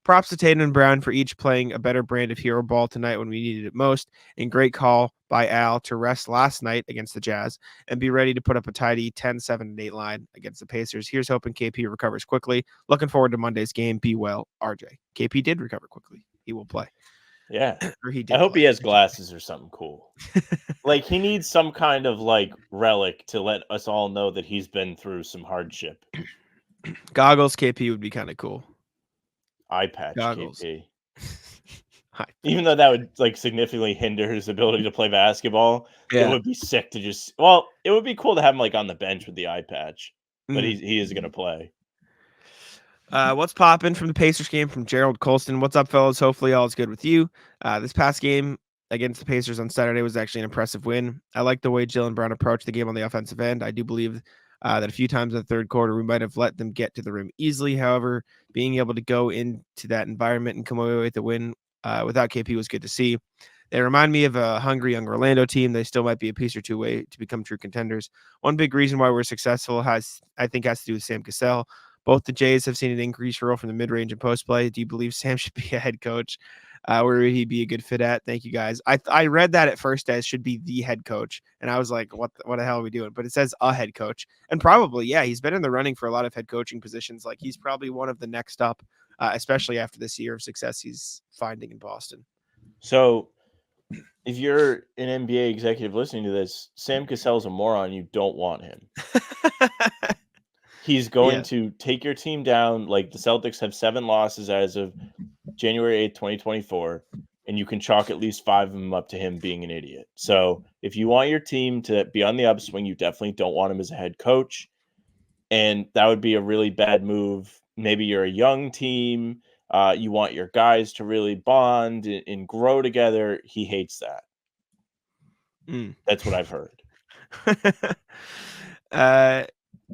Props to Tatum and Brown for each playing a better brand of hero ball tonight when we needed it most. And great call by Al to rest last night against the Jazz and be ready to put up a tidy 10, 7, and 8 line against the Pacers. Here's hoping KP recovers quickly. Looking forward to Monday's game. Be well, RJ. KP did recover quickly. He will play. Yeah. Or he did. I hope he has glasses or something cool. Like he needs some kind of like relic to let us all know that he's been through some hardship. Goggles KP would be kind of cool. Eye patch Goggles. KP. Even though that would like significantly hinder his ability to play basketball, it would be sick to just. Well, it would be cool to have him like on the bench with the eye patch, but he is going to play. What's popping from the Pacers game from Gerald Colston? What's up, fellas? Hopefully all is good with you. This past game against the Pacers on Saturday was actually an impressive win. I like the way Jaylen Brown approached the game on the offensive end. I do believe that a few times in the third quarter, we might have let them get to the rim easily. However, being able to go into that environment and come away with the win without KP was good to see. They remind me of a hungry young Orlando team. They still might be a piece or two away to become true contenders. One big reason why we're successful has to do with Sam Cassell. Both the Jays have seen an increased role from the mid-range and post-play. Do you believe Sam should be a head coach? Where would he be a good fit at? Thank you, guys. I read that at first as should be the head coach, and I was like, what the hell are we doing? But it says a head coach. And probably, yeah, he's been in the running for a lot of head coaching positions. Like, he's probably one of the next up, especially after this year of success he's finding in Boston. So, if you're an NBA executive listening to this, Sam Cassell's a moron. You don't want him. He's going to take your team down. Like the Celtics have 7 losses as of January 8th, 2024, and you can chalk at least 5 of them up to him being an idiot. So if you want your team to be on the upswing, you definitely don't want him as a head coach. And that would be a really bad move. Maybe you're a young team. You want your guys to really bond and grow together. He hates that. That's what I've heard.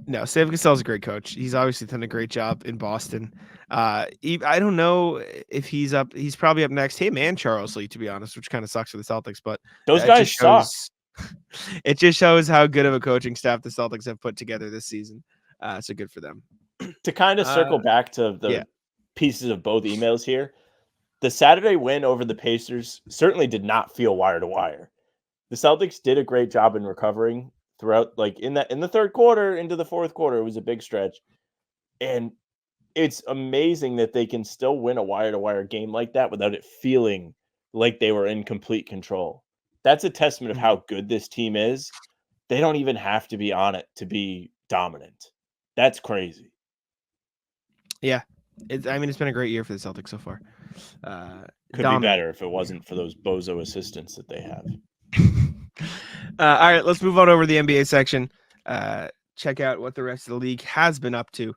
No, Sam Cassell's a great coach. He's obviously done a great job in Boston. I don't know if he's up. He's probably up next. Him and Charles Lee, to be honest, which kind of sucks for the Celtics. But those guys suck. It just shows how good of a coaching staff the Celtics have put together this season. So good for them. To kind of circle back to the pieces of both emails here, the Saturday win over the Pacers certainly did not feel wire to wire. The Celtics did a great job in recovering throughout, like in the third quarter into the fourth quarter. It was a big stretch, and it's amazing that they can still win a wire to wire game like that without it feeling like they were in complete control. That's a testament of how good this team is. They don't even have to be on it to be dominant. That's crazy. Yeah. It's been a great year for the Celtics so far. Could be better if it wasn't for those bozo assistants that they have. All right, let's move on over to the NBA section. Check out what the rest of the league has been up to.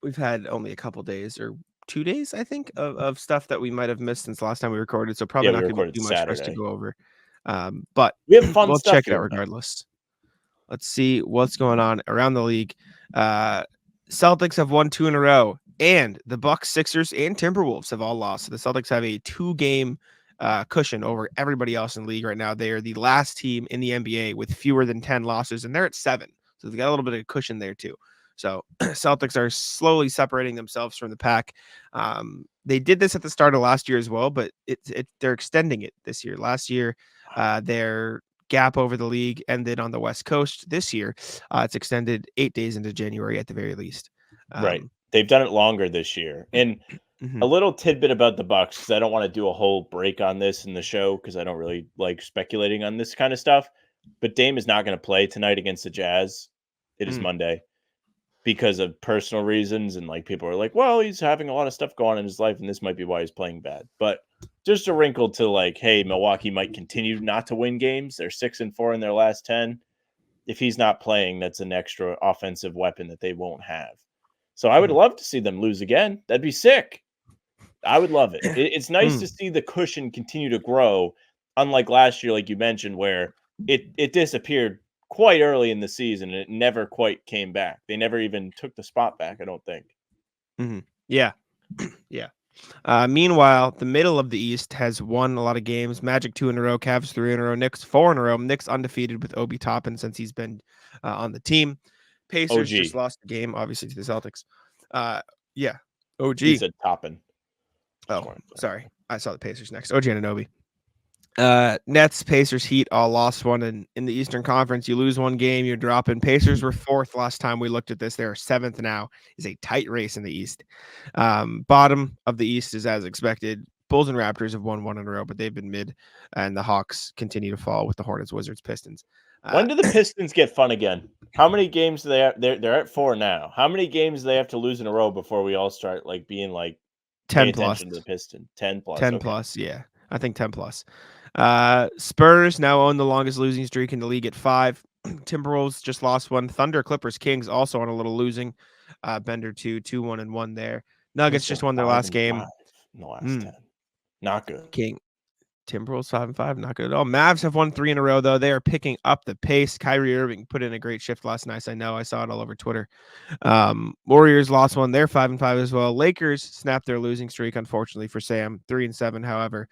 We've had only a couple days or 2 days, I think, of stuff that we might have missed since last time we recorded. So probably not going to be too much for us to go over. But we have fun we'll stuff check it out regardless. Let's see what's going on around the league. Celtics have won 2 in a row, and the Bucks, Sixers, and Timberwolves have all lost. So the Celtics have a 2-game cushion over everybody else in the league right now. They are the last team in the NBA with fewer than 10 losses, and they're at 7. So they've got a little bit of cushion there too. So Celtics are slowly separating themselves from the pack. They did this at the start of last year as well, but they're extending it this year. Last year, their gap over the league ended on the West Coast. This year, it's extended 8 days into January at the very least. Right. They've done it longer this year. And Mm-hmm. a little tidbit about the Bucks, because I don't want to do a whole break on this in the show because I don't really like speculating on this kind of stuff. But Dame is not going to play tonight against the Jazz. It is Monday because of personal reasons. And like people are like, well, he's having a lot of stuff going on in his life, and this might be why he's playing bad. But just a wrinkle to like, hey, Milwaukee might continue not to win games. They're 6-4 in their last 10. If he's not playing, that's an extra offensive weapon that they won't have. So I would love to see them lose again. That'd be sick. I would love it. It's nice to see the cushion continue to grow, unlike last year, like you mentioned, where it disappeared quite early in the season and it never quite came back. They never even took the spot back, I don't think. Mm-hmm. Yeah. Yeah. Meanwhile, the middle of the East has won a lot of games. Magic 2 in a row, Cavs 3 in a row, Knicks 4 in a row. Knicks undefeated with Obi Toppin since he's been on the team. Pacers OG. just lost the game, obviously, to the Celtics. Yeah. OG. He said Toppin. Oh, sorry. I saw the Pacers next. OG Anunoby. Nets, Pacers, Heat all lost one in the Eastern Conference. You lose one game, you're dropping. Pacers were 4th last time we looked at this. They're 7th now. It's a tight race in the East. Bottom of the East is as expected. Bulls and Raptors have won 1 in a row, but they've been mid, and the Hawks continue to fall with the Hornets, Wizards, Pistons. When do the Pistons get fun again? How many games do they have? They're at 4 now. How many games do they have to lose in a row before we all start like being like 10 plus to the Piston? 10 plus. 10 plus, yeah. I think 10 plus. Spurs now own the longest losing streak in the league at 5. Timberwolves just lost one. Thunder, Clippers, Kings also on a little losing. Bender 2-1-1 there. Nuggets just won their last game. In the last 10. Not good. Timberwolves 5-5, not good at all. Mavs have won 3 in a row, though. They are picking up the pace. Kyrie Irving put in a great shift last night. I know. I saw it all over Twitter. Warriors lost one. They're 5-5 as well. Lakers snapped their losing streak, unfortunately for Sam. 3-7, however.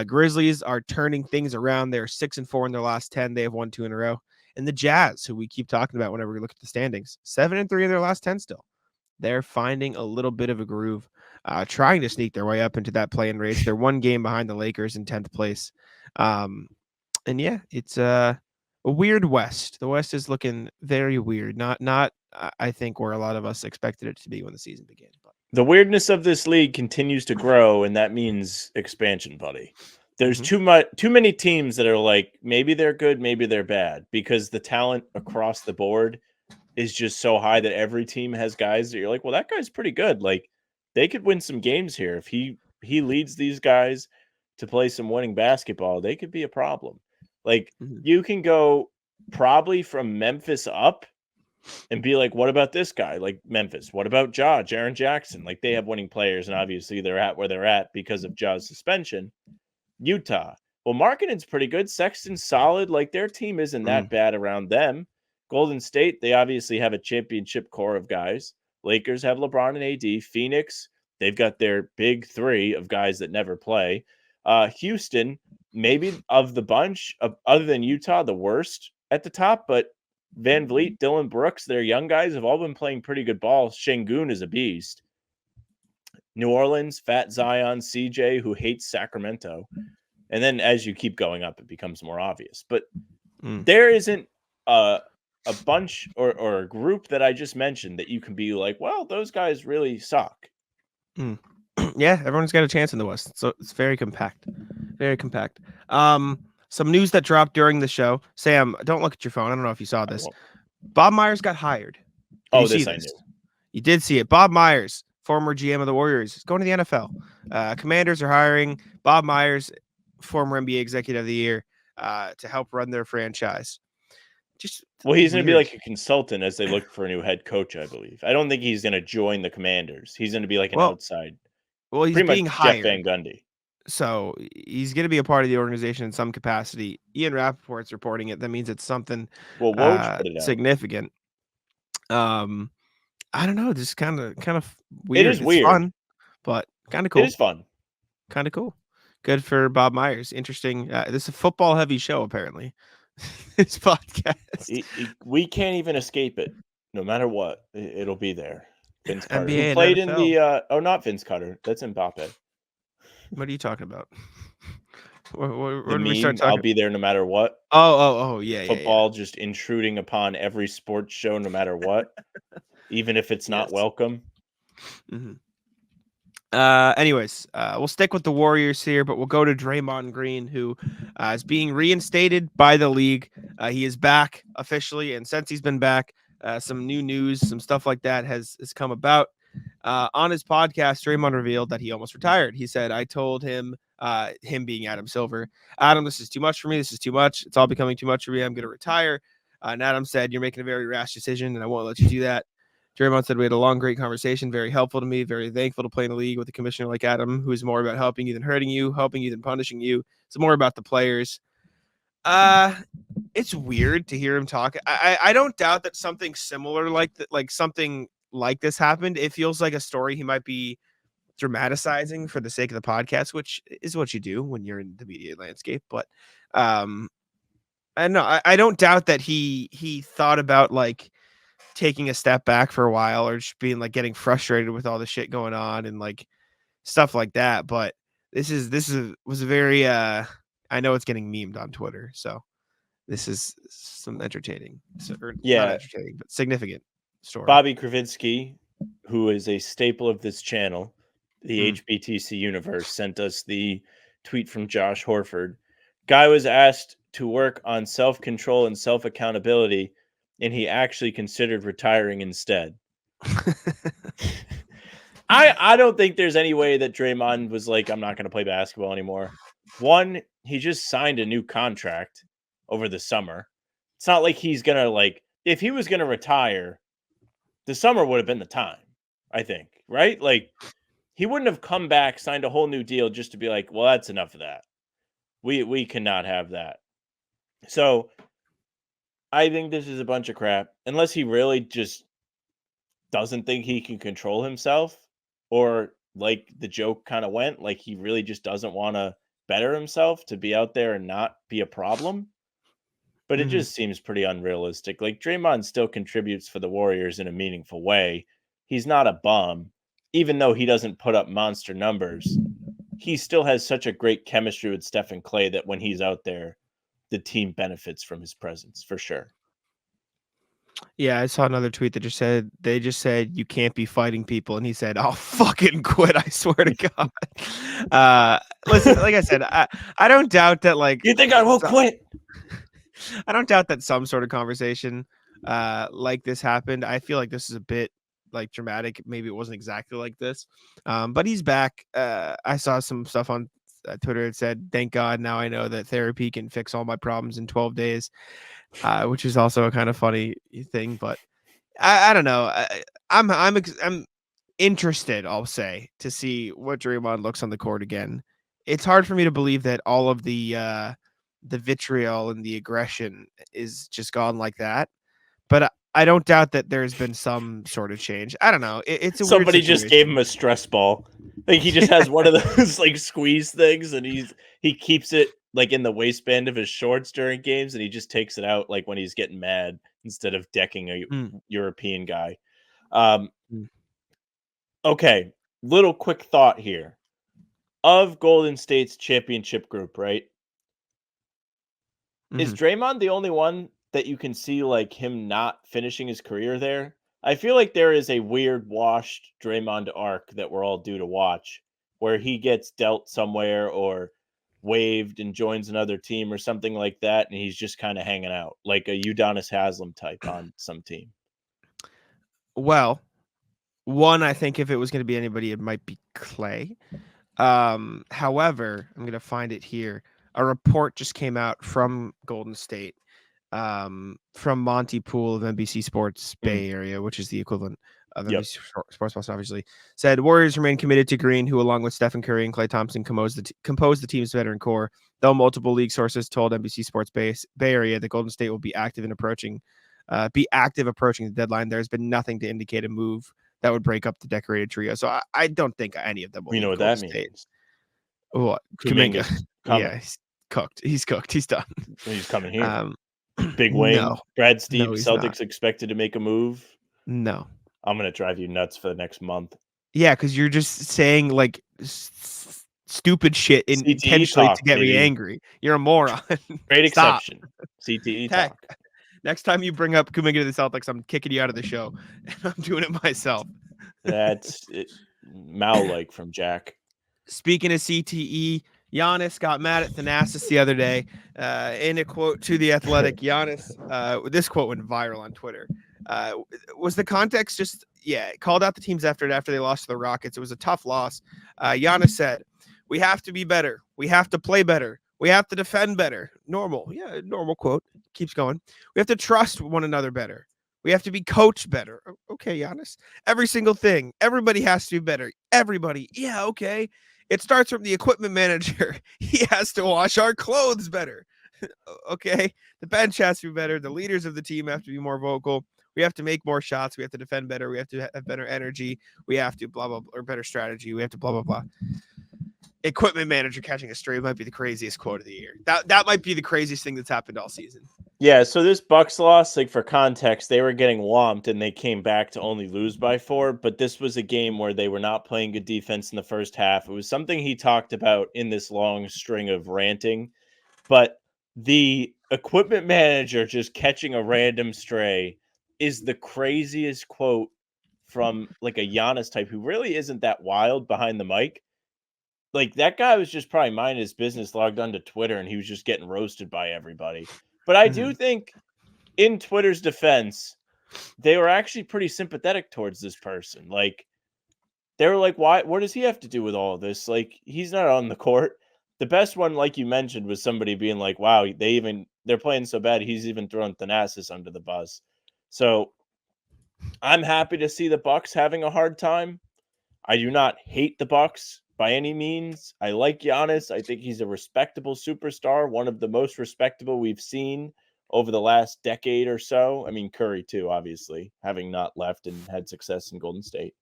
Grizzlies are turning things around. They're 6-4 in their last 10. They have won 2 in a row. And the Jazz, who we keep talking about whenever we look at the standings, 7-3 in their last 10 still. They're finding a little bit of a groove, trying to sneak their way up into that play-in race. They're 1 game behind the Lakers in 10th place. And yeah, it's a weird West. The West is looking very weird. Not I think where a lot of us expected it to be when the season began. But the weirdness of this league continues to grow, and that means expansion, buddy. There's too many teams that are like, maybe they're good, maybe they're bad, because the talent across the board is just so high that every team has guys that you're like, well, that guy's pretty good. Like, they could win some games here. If he leads these guys to play some winning basketball, they could be a problem. Like, you can go probably from Memphis up and be like, what about this guy? Like Memphis. What about Ja, Jaren Jackson? Like, they have winning players, and obviously they're at where they're at because of Ja's suspension. Utah. Well, Markkanen's pretty good. Sexton's solid. Like, their team isn't that bad around them. Golden State, they obviously have a championship core of guys. Lakers have LeBron and AD. Phoenix, they've got their big 3 of guys that never play. Houston, maybe of the bunch, other than Utah, the worst at the top. But Van Vliet, Dylan Brooks, their young guys have all been playing pretty good ball. Şengün is a beast. New Orleans, Fat Zion, CJ, who hates Sacramento. And then as you keep going up, it becomes more obvious. But there isn't a bunch or a group that I just mentioned that you can be like, well, those guys really suck. Yeah, everyone's got a chance in the West. So it's very compact. Very compact. Some news that dropped during the show. Sam, don't look at your phone. I don't know if you saw this. Bob Myers got hired. This I knew. You did see it. Bob Myers, former GM of the Warriors, is going to the NFL. Commanders are hiring Bob Myers, former NBA Executive of the Year, to help run their franchise. He's going to be like a consultant as they look for a new head coach, I believe. I don't think he's going to join the Commanders. He's going to be like an outside. Well, he's being hired. Jeff Van Gundy. So he's going to be a part of the organization in some capacity. Ian Rappaport's reporting it. That means it's something significant. I don't know. Just kind of weird. It is weird, fun, but kind of cool. It is fun. Kind of cool. Good for Bob Myers. Interesting. This is a football heavy show, apparently. This podcast. We can't even escape it. No matter what, it'll be there. Vince Carter, NBA who and played in NFL. the not Vince Carter. That's Mbappe. What are you talking about? The Where do we start meme, I'll talking? be there no matter what. Oh, yeah, Football just intruding upon every sports show no matter what, even if it's not Yes. welcome. Mm-hmm. Anyways, we'll stick with the Warriors here, but we'll go to Draymond Green, who is being reinstated by the league. He is back officially, and since he's been back, some new news, some stuff like that has come about. On his podcast, Draymond revealed that he almost retired. He said, I told him, him being Adam Silver, Adam, this is too much for me. This is too much. It's all becoming too much for me. I'm going to retire. And Adam said, you're making a very rash decision, and I won't let you do that. Draymond said, we had a long, great conversation, very helpful to me, very thankful to play in the league with a commissioner like Adam, who is more about helping you than hurting you, helping you than punishing you. It's more about the players. It's weird to hear him talk. I don't doubt that something similar something like this happened. It feels like a story he might be dramatizing for the sake of the podcast, which is what you do when you're in the media landscape. But I know I don't doubt that he thought about like taking a step back for a while or just being like getting frustrated with all the shit going on and like stuff like that. But this was a very I know it's getting memed on Twitter, so this is some entertaining, not entertaining, but significant story. Bobby Kravitsky, who is a staple of this channel, the HBTC universe, sent us the tweet from Josh Horford. Guy was asked to work on self-control and self-accountability, and he actually considered retiring instead. I don't think there's any way that Draymond was like, I'm not going to play basketball anymore. One, he just signed a new contract over the summer. It's not like he's going to like, if he was going to retire, the summer would have been the time, I think, right? Like, he wouldn't have come back, signed a whole new deal just to be like, well, that's enough of that. We cannot have that. So I think this is a bunch of crap. Unless he really just doesn't think he can control himself, or like the joke kind of went, like he really just doesn't want to better himself to be out there and not be a problem. But it just seems pretty unrealistic. Like, Draymond still contributes for the Warriors in a meaningful way. He's not a bum. Even though he doesn't put up monster numbers, he still has such a great chemistry with Steph and Clay that when he's out there, the team benefits from his presence for sure. Yeah, I saw another tweet that they just said you can't be fighting people, and he said, I'll fucking quit, I swear to God. Listen, like I said, I don't doubt that like you think I will quit. I don't doubt that some sort of conversation like this happened. I feel like this is a bit like dramatic. Maybe it wasn't exactly like this, but he's back. I saw some stuff on Twitter that said, thank God now I know that therapy can fix all my problems in 12 days, which is also a kind of funny thing. But I don't know. I'm interested, I'll say, to see what Draymond looks on the court again. It's hard for me to believe that all of the vitriol and the aggression is just gone like that. But I don't doubt that there's been some sort of change. I don't know. It's a somebody weird just gave him a stress ball. Like, he just has one of those like squeeze things, and he keeps it like in the waistband of his shorts during games, and he just takes it out like when he's getting mad instead of decking a European guy. Okay, little quick thought here. Of Golden State's championship group, right? Is Draymond the only one that you can see like him not finishing his career there? I feel like there is a weird washed Draymond arc that we're all due to watch, where he gets dealt somewhere or waived and joins another team or something like that, and he's just kind of hanging out like a Udonis Haslem type on some team. Well, one, I think if it was going to be anybody, it might be Clay. However, I'm going to find it here. A report just came out from Golden State, from Monty Poole of NBC Sports Bay Area, which is the equivalent of NBC Sports Plus, obviously, said Warriors remain committed to Green, who, along with Stephen Curry and Klay Thompson, composed the team's veteran core. Though multiple league sources told NBC Sports Bay Area that Golden State will be active approaching the deadline, there's been nothing to indicate a move that would break up the decorated trio. So I don't think any of them will. You know what Golden that State. means? What? Kuminga. Yeah, he's cooked. He's cooked. He's done. He's coming here. Big Wayne. No. Brad Steve, No, he's Celtics not. expected to make a move. No. I'm going to drive you nuts for the next month. Yeah, because you're just saying like stupid shit CTE intentionally talk, to get me baby. angry. You're a moron. Great Stop. exception. CTE Heck, talk. next time you bring up Kuminga to the Celtics, I'm kicking you out of the show. I'm doing it myself. That's it. Mao-like from Jack. Speaking of CTE, Giannis got mad at Thanasis the other day. In a quote to The Athletic, Giannis, this quote went viral on Twitter. Was the context just, called out the teams after they lost to the Rockets. It was a tough loss. Giannis said, "We have to be better. We have to play better. We have to defend better." Normal. Yeah, normal quote. Keeps going. "We have to trust one another better. We have to be coached better." Okay, Giannis. "Every single thing. Everybody has to be better. Everybody." Yeah, okay. "It starts from the equipment manager. He has to wash our clothes better." Okay. "The bench has to be better. The leaders of the team have to be more vocal. We have to make more shots. We have to defend better. We have to have better energy. We have to blah, blah, blah, or better strategy. We have to blah, blah, blah." Equipment manager catching a stray might be the craziest quote of the year. That might be the craziest thing that's happened all season. Yeah, so this Bucks loss, like for context, they were getting whomped and they came back to only lose by 4. But this was a game where they were not playing good defense in the first half. It was something he talked about in this long string of ranting. But the equipment manager just catching a random stray is the craziest quote from like a Giannis type who really isn't that wild behind the mic. Like that guy was just probably minding his business, logged onto Twitter, and he was just getting roasted by everybody. But I do think, in Twitter's defense, they were actually pretty sympathetic towards this person. Like, they were like, "Why? What does he have to do with all of this? Like, he's not on the court." The best one, like you mentioned, was somebody being like, "Wow, they're playing so bad, he's even throwing Thanasis under the bus." So I'm happy to see the Bucks having a hard time. I do not hate the Bucks by any means. I like Giannis. I think he's a respectable superstar, one of the most respectable we've seen over the last decade or so. I mean, Curry too, obviously, having not left and had success in Golden State.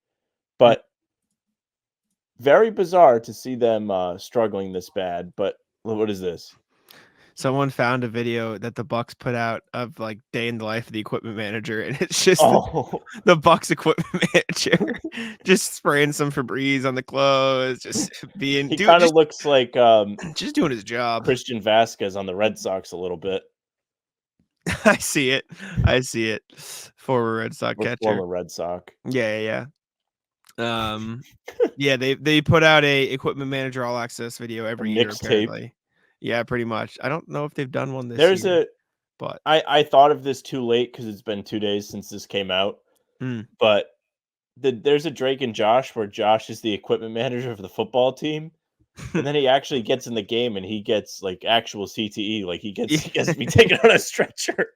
But very bizarre to see them struggling this bad. But what is this? Someone found a video that the Bucks put out of like day in the life of the equipment manager, and it's just the Bucks equipment manager just spraying some Febreze on the clothes, just being. He kind of looks like just doing his job. Christian Vasquez on the Red Sox a little bit. I see it. Former Red Sox catcher. Former Red Sox. Yeah. Yeah, they put out a equipment manager all access video every year apparently. Yeah, pretty much. I don't know if they've done one this year. But I thought of this too late because it's been 2 days since this came out. But there's a Drake and Josh where Josh is the equipment manager of the football team. And then he actually gets in the game and he gets like actual CTE. Like he gets to be taken on a stretcher.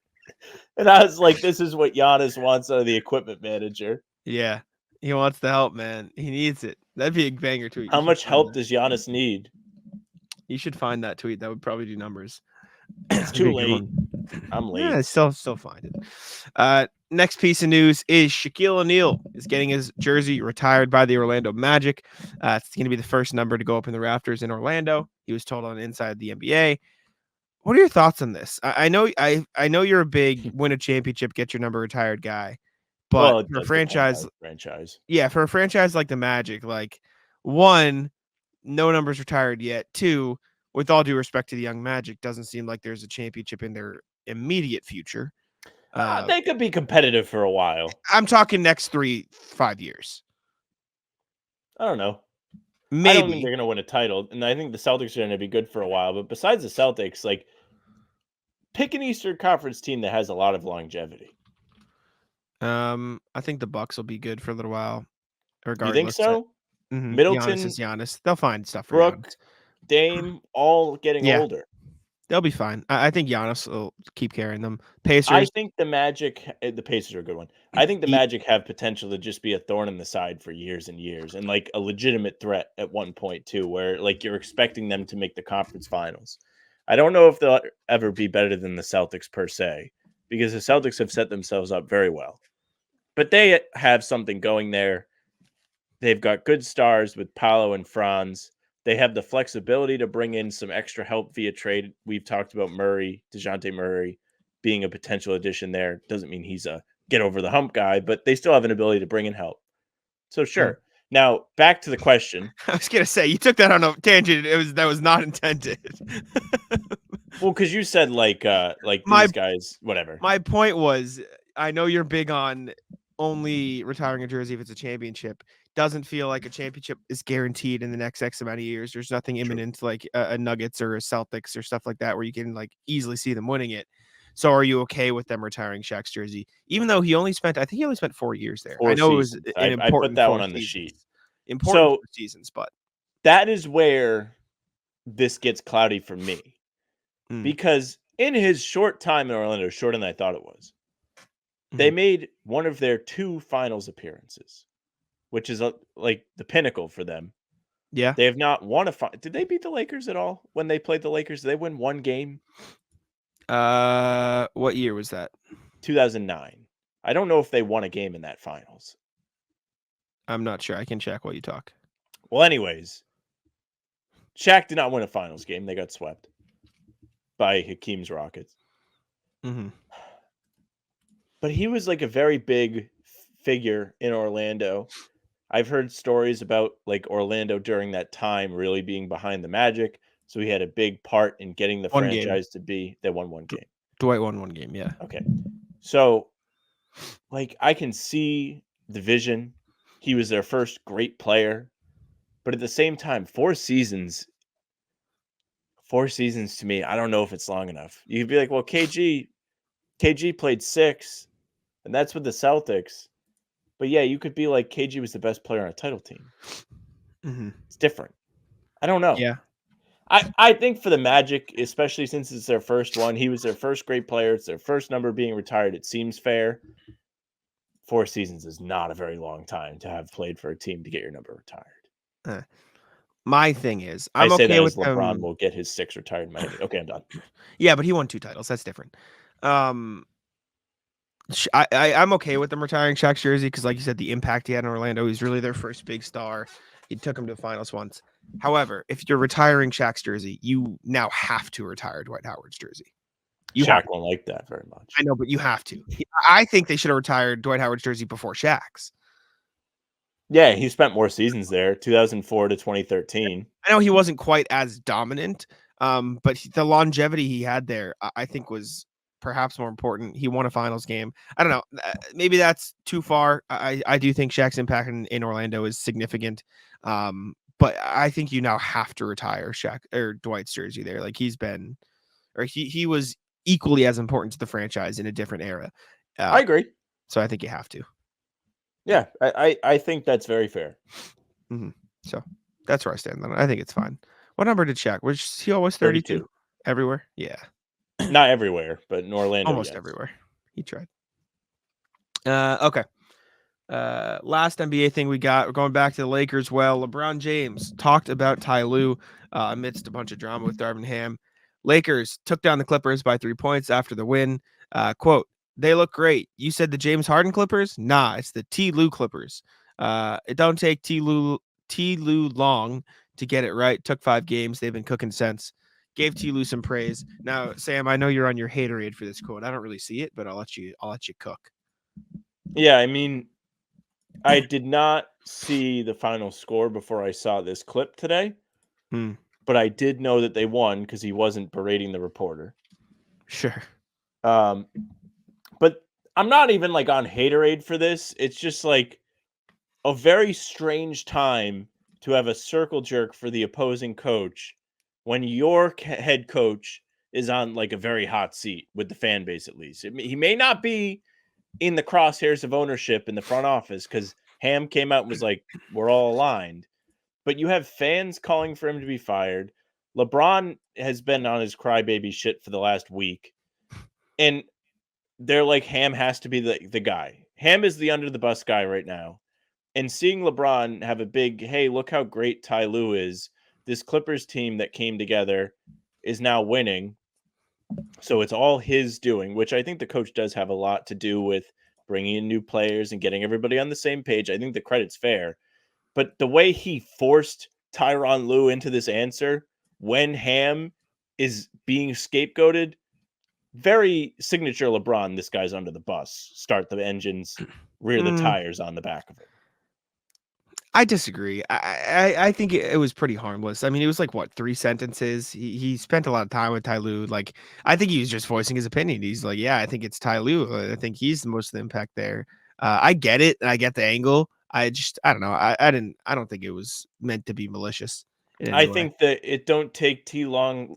And I was like, this is what Giannis wants out of the equipment manager. Yeah. He wants the help, man. He needs it. That'd be a banger tweet. How much help does Giannis need? You should find that tweet. That would probably do numbers. It's too late. I'm late. Yeah, still find it. Next piece of news is Shaquille O'Neal is getting his jersey retired by the Orlando Magic. It's going to be the first number to go up in the rafters in Orlando. He was told on Inside the NBA. What are your thoughts on this? I know you're a big win a championship, get your number retired guy, but for a franchise, for a franchise like the Magic, like one, no numbers retired yet. Two, with all due respect to the young Magic, doesn't seem like there's a championship in their immediate future. They could be competitive for a while. I'm talking next 3-5 years. I don't know. Maybe. I don't think they're going to win a title, and I think the Celtics are going to be good for a while. But besides the Celtics, like, pick an Eastern Conference team that has a lot of longevity. I think the Bucks will be good for a little while. Regardless. You think so? Middleton is Giannis. They'll find stuff for Brooke, Giannis. Dame, all getting older. They'll be fine. I think Giannis will keep carrying them. Pacers. I think the Pacers are a good one. I think the Magic have potential to just be a thorn in the side for years and years, and like a legitimate threat at one point too, where like you're expecting them to make the conference finals. I don't know if they'll ever be better than the Celtics per se, because the Celtics have set themselves up very well, but they have something going there. They've got good stars with Paolo and Franz. They have the flexibility to bring in some extra help via trade. We've talked about DeJounte Murray being a potential addition there. Doesn't mean he's a get over the hump guy, but they still have an ability to bring in help. So sure. Now back to the question. I was gonna say you took that on a tangent. That was not intended. Well, because you said like My- these guys, whatever. My point was, I know you're big on only retiring a jersey if it's a championship. Doesn't feel like a championship is guaranteed in the next X amount of years. There's nothing imminent like a Nuggets or a Celtics or stuff like that where you can like easily see them winning it. So are you okay with them retiring Shaq's jersey, even though I think he only spent 4 years there? I know it was an important. I put that one on the seasons. sheet. Important seasons, but that is where this gets cloudy for me. Because in his short time in Orlando, shorter than I thought it was, they made one of their 2 finals appearances, which is like the pinnacle for them. Yeah. They have not won Did they beat the Lakers at all when they played the Lakers? Did they win one game? What year was that? 2009. I don't know if they won a game in that finals. I'm not sure. I can check while you talk. Well, anyways, Shaq did not win a finals game. They got swept by Hakeem's Rockets. But he was like a very big figure in Orlando. I've heard stories about like Orlando during that time really being behind the Magic. So he had a big part in getting the franchise to be. They won one game. Dwight won one game, yeah. Okay. So like I can see the vision. He was their first great player. But at the same time, 4 seasons to me, I don't know if it's long enough. You could be like, well, KG played 6, and that's with the Celtics. But yeah, you could be like, KG was the best player on a title team. It's different. I don't know. Yeah. I think for the Magic, especially since it's their first one, he was their first great player. It's their first number being retired. It seems fair. 4 seasons is not a very long time to have played for a team to get your number retired. My thing is, I say okay that with as LeBron will get his 6 retired in Miami. Okay, I'm done. Yeah, but he won 2 titles. That's different. I'm okay with them retiring Shaq's jersey because, like you said, the impact he had in Orlando. He's really their first big star. He took him to the finals once. However, if you're retiring Shaq's jersey, you now have to retire Dwight Howard's jersey. Shaq won't like that very much. I know, but you have to. I think they should have retired Dwight Howard's jersey before Shaq's. Yeah, he spent more seasons there, 2004 to 2013. I know he wasn't quite as dominant, but the longevity he had there, I think, was perhaps more important. He won a finals game. I don't know. Maybe that's too far. I do think Shaq's impact in Orlando is significant. But I think you now have to retire Shaq or Dwight's jersey there. Like he was equally as important to the franchise in a different era. I agree. So I think you have to. Yeah, I think that's very fair. So that's where I stand on it. I think it's fine. What number did Shaq? Was he always 32? Everywhere? Yeah. Not everywhere, but in Orlando, almost everywhere. He tried. Okay. Last NBA thing we got. We're going back to the Lakers. Well, LeBron James talked about Ty Lue amidst a bunch of drama with Darvin Ham. Lakers took down the Clippers by 3 points after the win. Quote, "They look great. You said the James Harden Clippers? Nah, it's the Ty Lue Clippers. It don't take Ty Lue long to get it right. Took 5 games. They've been cooking since." Gave Ty Lue some praise. Now, Sam, I know you're on your haterade for this quote. I don't really see it, but I'll let you cook. Yeah, I mean, I did not see the final score before I saw this clip today, but I did know that they won because he wasn't berating the reporter. Sure. But I'm not even like on haterade for this. It's just like a very strange time to have a circle jerk for the opposing coach when your head coach is on like a very hot seat with the fan base, at least. He may not be in the crosshairs of ownership in the front office because Ham came out and was like, we're all aligned. But you have fans calling for him to be fired. LeBron has been on his crybaby shit for the last week. And they're like, Ham has to be the guy. Ham is the under the bus guy right now. And seeing LeBron have a big, hey, look how great Ty Lue is. This Clippers team that came together is now winning. So it's all his doing, which I think the coach does have a lot to do with bringing in new players and getting everybody on the same page. I think the credit's fair. But the way he forced Tyronn Lue into this answer when Ham is being scapegoated, very signature LeBron. This guy's under the bus. Start the engines, rear the tires on the back of it. I disagree. I think it was pretty harmless. I mean, it was like, what, 3 sentences? He spent a lot of time with Ty Lue. Like, I think he was just voicing his opinion. He's like, yeah, I think it's Ty Lue. I think he's the most of the impact there. I get it, and I get the angle. I don't know. I don't think it was meant to be malicious. I think that it don't take T Lue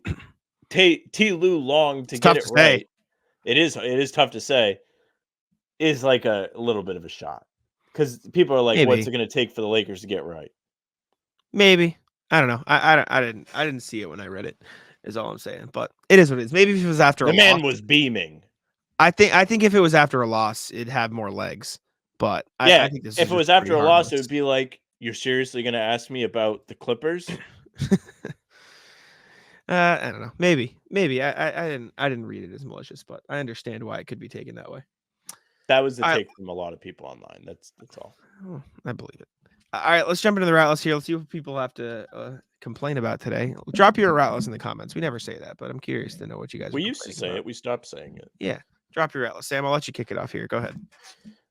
long to get it right. It is tough to say. Is like a little bit of a shot. Because people are like, what's it going to take for the Lakers to get right? Maybe. I don't know. I didn't see it when I read it, is all I'm saying. But it is what it is. Maybe if it was after a loss. The man was beaming. I think if it was after a loss, it'd have more legs. But I think this if it was after a loss, it would be like, you're seriously going to ask me about the Clippers? I don't know. Maybe. I didn't read it as malicious, but I understand why it could be taken that way. That was the take from a lot of people online. That's all. Oh, I believe it. All right, let's jump into the rat list here. Let's see what people have to complain about today. Drop your rat list in the comments. We never say that, but I'm curious to know what you guys. We used to say it. We stopped saying it. Yeah, drop your rat list, Sam. I'll let you kick it off here. Go ahead.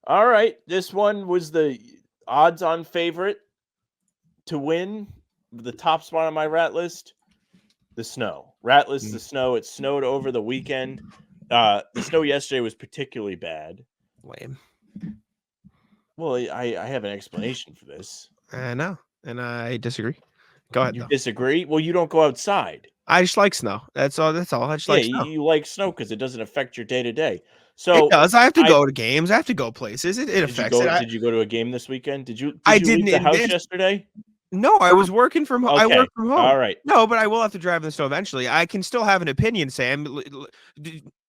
All right, this one was the odds-on favorite to win the top spot on my rat list. The snow. Rat list. The snow. It snowed over the weekend. The snow yesterday was particularly bad. Lame. Well, I have an explanation for this. I know, and I disagree. Go ahead. You disagree? Well, you don't go outside. I just like snow. That's all. I just like snow. You like snow because it doesn't affect your day-to-day. So it does. I have to go to games. I have to go places. It affects it. Did you go to a game this weekend? Did you leave the house yesterday? No, I was working from home. Okay. I work from home. All right. No, but I will have to drive in the snow eventually. I can still have an opinion, Sam.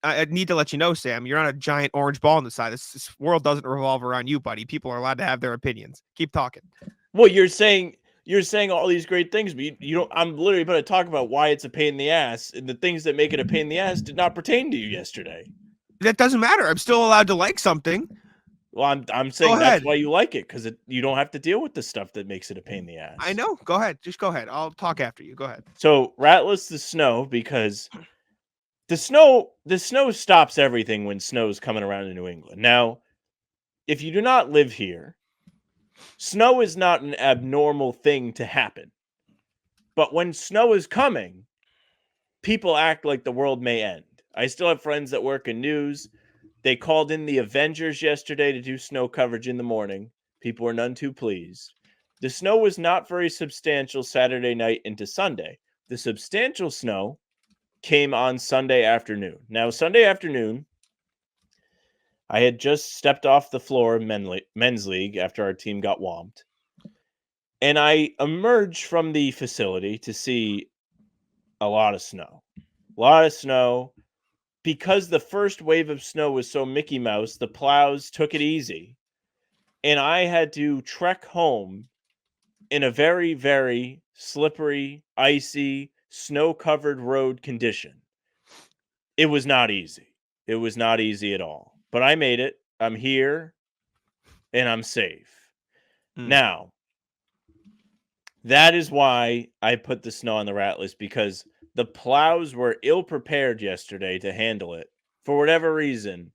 I need to let you know, Sam, you're on a giant orange ball on the side. This world doesn't revolve around you, buddy. People are allowed to have their opinions. Keep talking. Well, you're saying all these great things, but you don't. I'm literally going to talk about why it's a pain in the ass, and the things that make it a pain in the ass did not pertain to you yesterday. That doesn't matter. I'm still allowed to like something. Well, I'm saying that's why you like it, because you don't have to deal with the stuff that makes it a pain in the ass. I know. Go ahead. Just go ahead. I'll talk after you. Go ahead. So, ratless the snow, because the snow stops everything when snow's coming around in New England. Now, if you do not live here, snow is not an abnormal thing to happen. But when snow is coming, people act like the world may end. I still have friends that work in news. They called in the Avengers yesterday to do snow coverage in the morning. People were none too pleased. The snow was not very substantial Saturday night into Sunday. The substantial snow came on Sunday afternoon. Now, Sunday afternoon, I had just stepped off the floor of men's league after our team got whomped. And I emerged from the facility to see a lot of snow. A lot of snow. Because the first wave of snow was so Mickey Mouse, the plows took it easy. And I had to trek home in a very, very slippery, icy, snow-covered road condition. It was not easy. It was not easy at all. But I made it. I'm here. And I'm safe. Now, that is why I put the snow on the rat list, because the plows were ill-prepared yesterday to handle it. For whatever reason,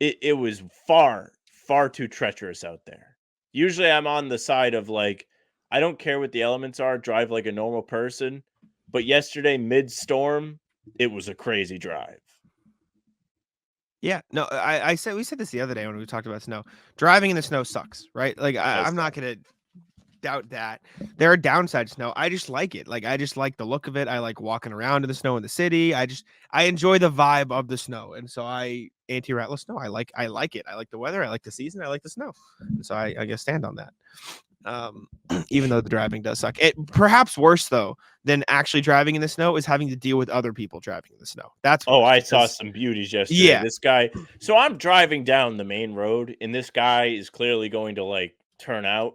it was far, far too treacherous out there. Usually I'm on the side of, like, I don't care what the elements are, drive like a normal person. But yesterday, mid-storm, it was a crazy drive. Yeah, no, we said this the other day when we talked about snow. Driving in the snow sucks, right? Like, I'm not going to doubt that. There are downsides to snow. I just like it. Like, I just like the look of it. I like walking around in the snow in the city. I enjoy the vibe of the snow. And so anti-ratless snow. I like it. I like the weather. I like the season. I like the snow. And so I guess stand on that. Even though the driving does suck. It perhaps worse though than actually driving in the snow is having to deal with other people driving in the snow. I saw some beauties yesterday. Yeah. This guy. So I'm driving down the main road and this guy is clearly going to like turn out.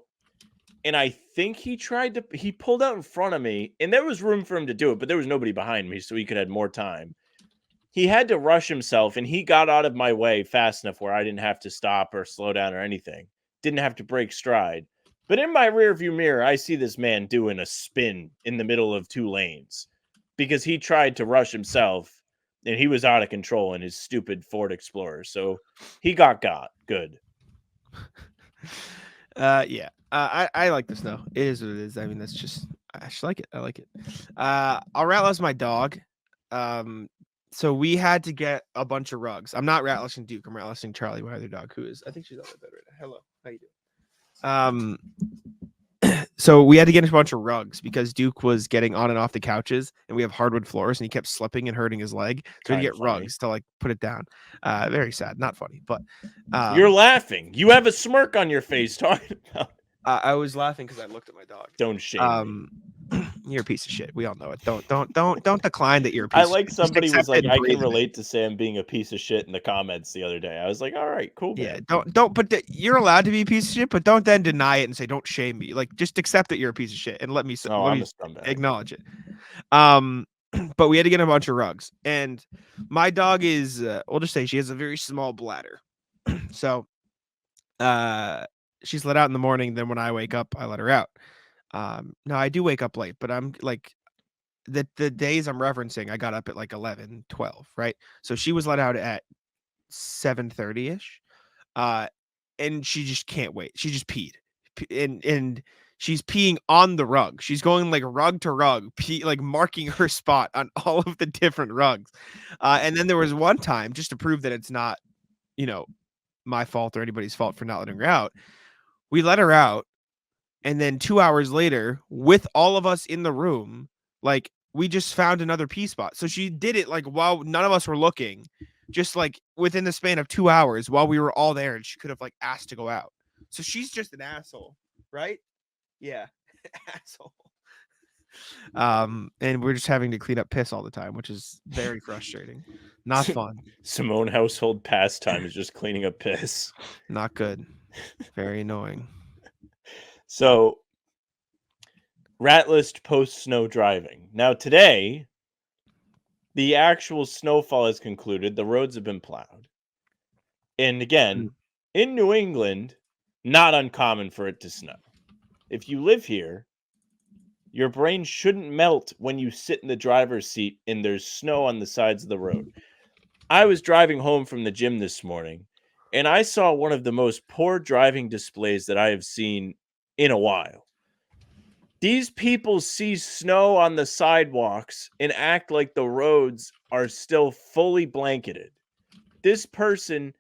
And I think he pulled out in front of me, and there was room for him to do it, but there was nobody behind me, so he could have more time. He had to rush himself, and he got out of my way fast enough where I didn't have to stop or slow down or anything. Didn't have to break stride. But in my rearview mirror, I see this man doing a spin in the middle of two lanes because he tried to rush himself And he was out of control in his stupid Ford Explorer. So he got good. Yeah. I like the snow. It is what it is. I mean, that's just I just like it. I like it. I'll rattle my dog. So we had to get a bunch of rugs. I'm not rattling Duke. I'm rattling Charlie, my other dog, who is I think she's on the bed right now. Hello, how you doing? So we had to get a bunch of rugs because Duke was getting on and off the couches, and we have hardwood floors, and he kept slipping and hurting his leg. So we had to get rugs to like put it down. Very sad, not funny, but you're laughing. You have a smirk on your face talking about. I was laughing because I looked at my dog. Don't shame me. You're a piece of shit. We all know it. Don't decline that you're a piece of shit. I like somebody was like, I can relate to Sam being a piece of shit in the comments the other day. I was like, all right, cool. Yeah, man. But you're allowed to be a piece of shit, but don't then deny it and say, don't shame me. Like, just accept that you're a piece of shit and let me acknowledge it. But we had to get a bunch of rugs, and my dog is, we'll just say she has a very small bladder. So, she's let out in the morning. Then when I wake up, I let her out. No, I do wake up late, but I'm like the days I'm referencing, I got up at like 11, 12, right? So she was let out at 7:30-ish. And she just can't wait. She just peed. And she's peeing on the rug. She's going like rug to rug, like marking her spot on all of the different rugs. And then there was one time, just to prove that it's not, my fault or anybody's fault for not letting her out. We let her out. And then 2 hours later, with all of us in the room, like we just found another pee spot. So she did it like while none of us were looking, just like within the span of 2 hours while we were all there, and she could have like asked to go out. So she's just an asshole, right? Yeah. Asshole. And we're just having to clean up piss all the time, which is very frustrating. Not fun. Simone household pastime is just cleaning up piss. Not good. Very annoying. So, rat list post-snow driving. Now, today, the actual snowfall has concluded. The roads have been plowed. And again, in New England, not uncommon for it to snow. If you live here, your brain shouldn't melt when you sit in the driver's seat and there's snow on the sides of the road. I was driving home from the gym this morning, and I saw one of the most poor driving displays that I have seen in a while. These people see snow on the sidewalks and act like the roads are still fully blanketed. This person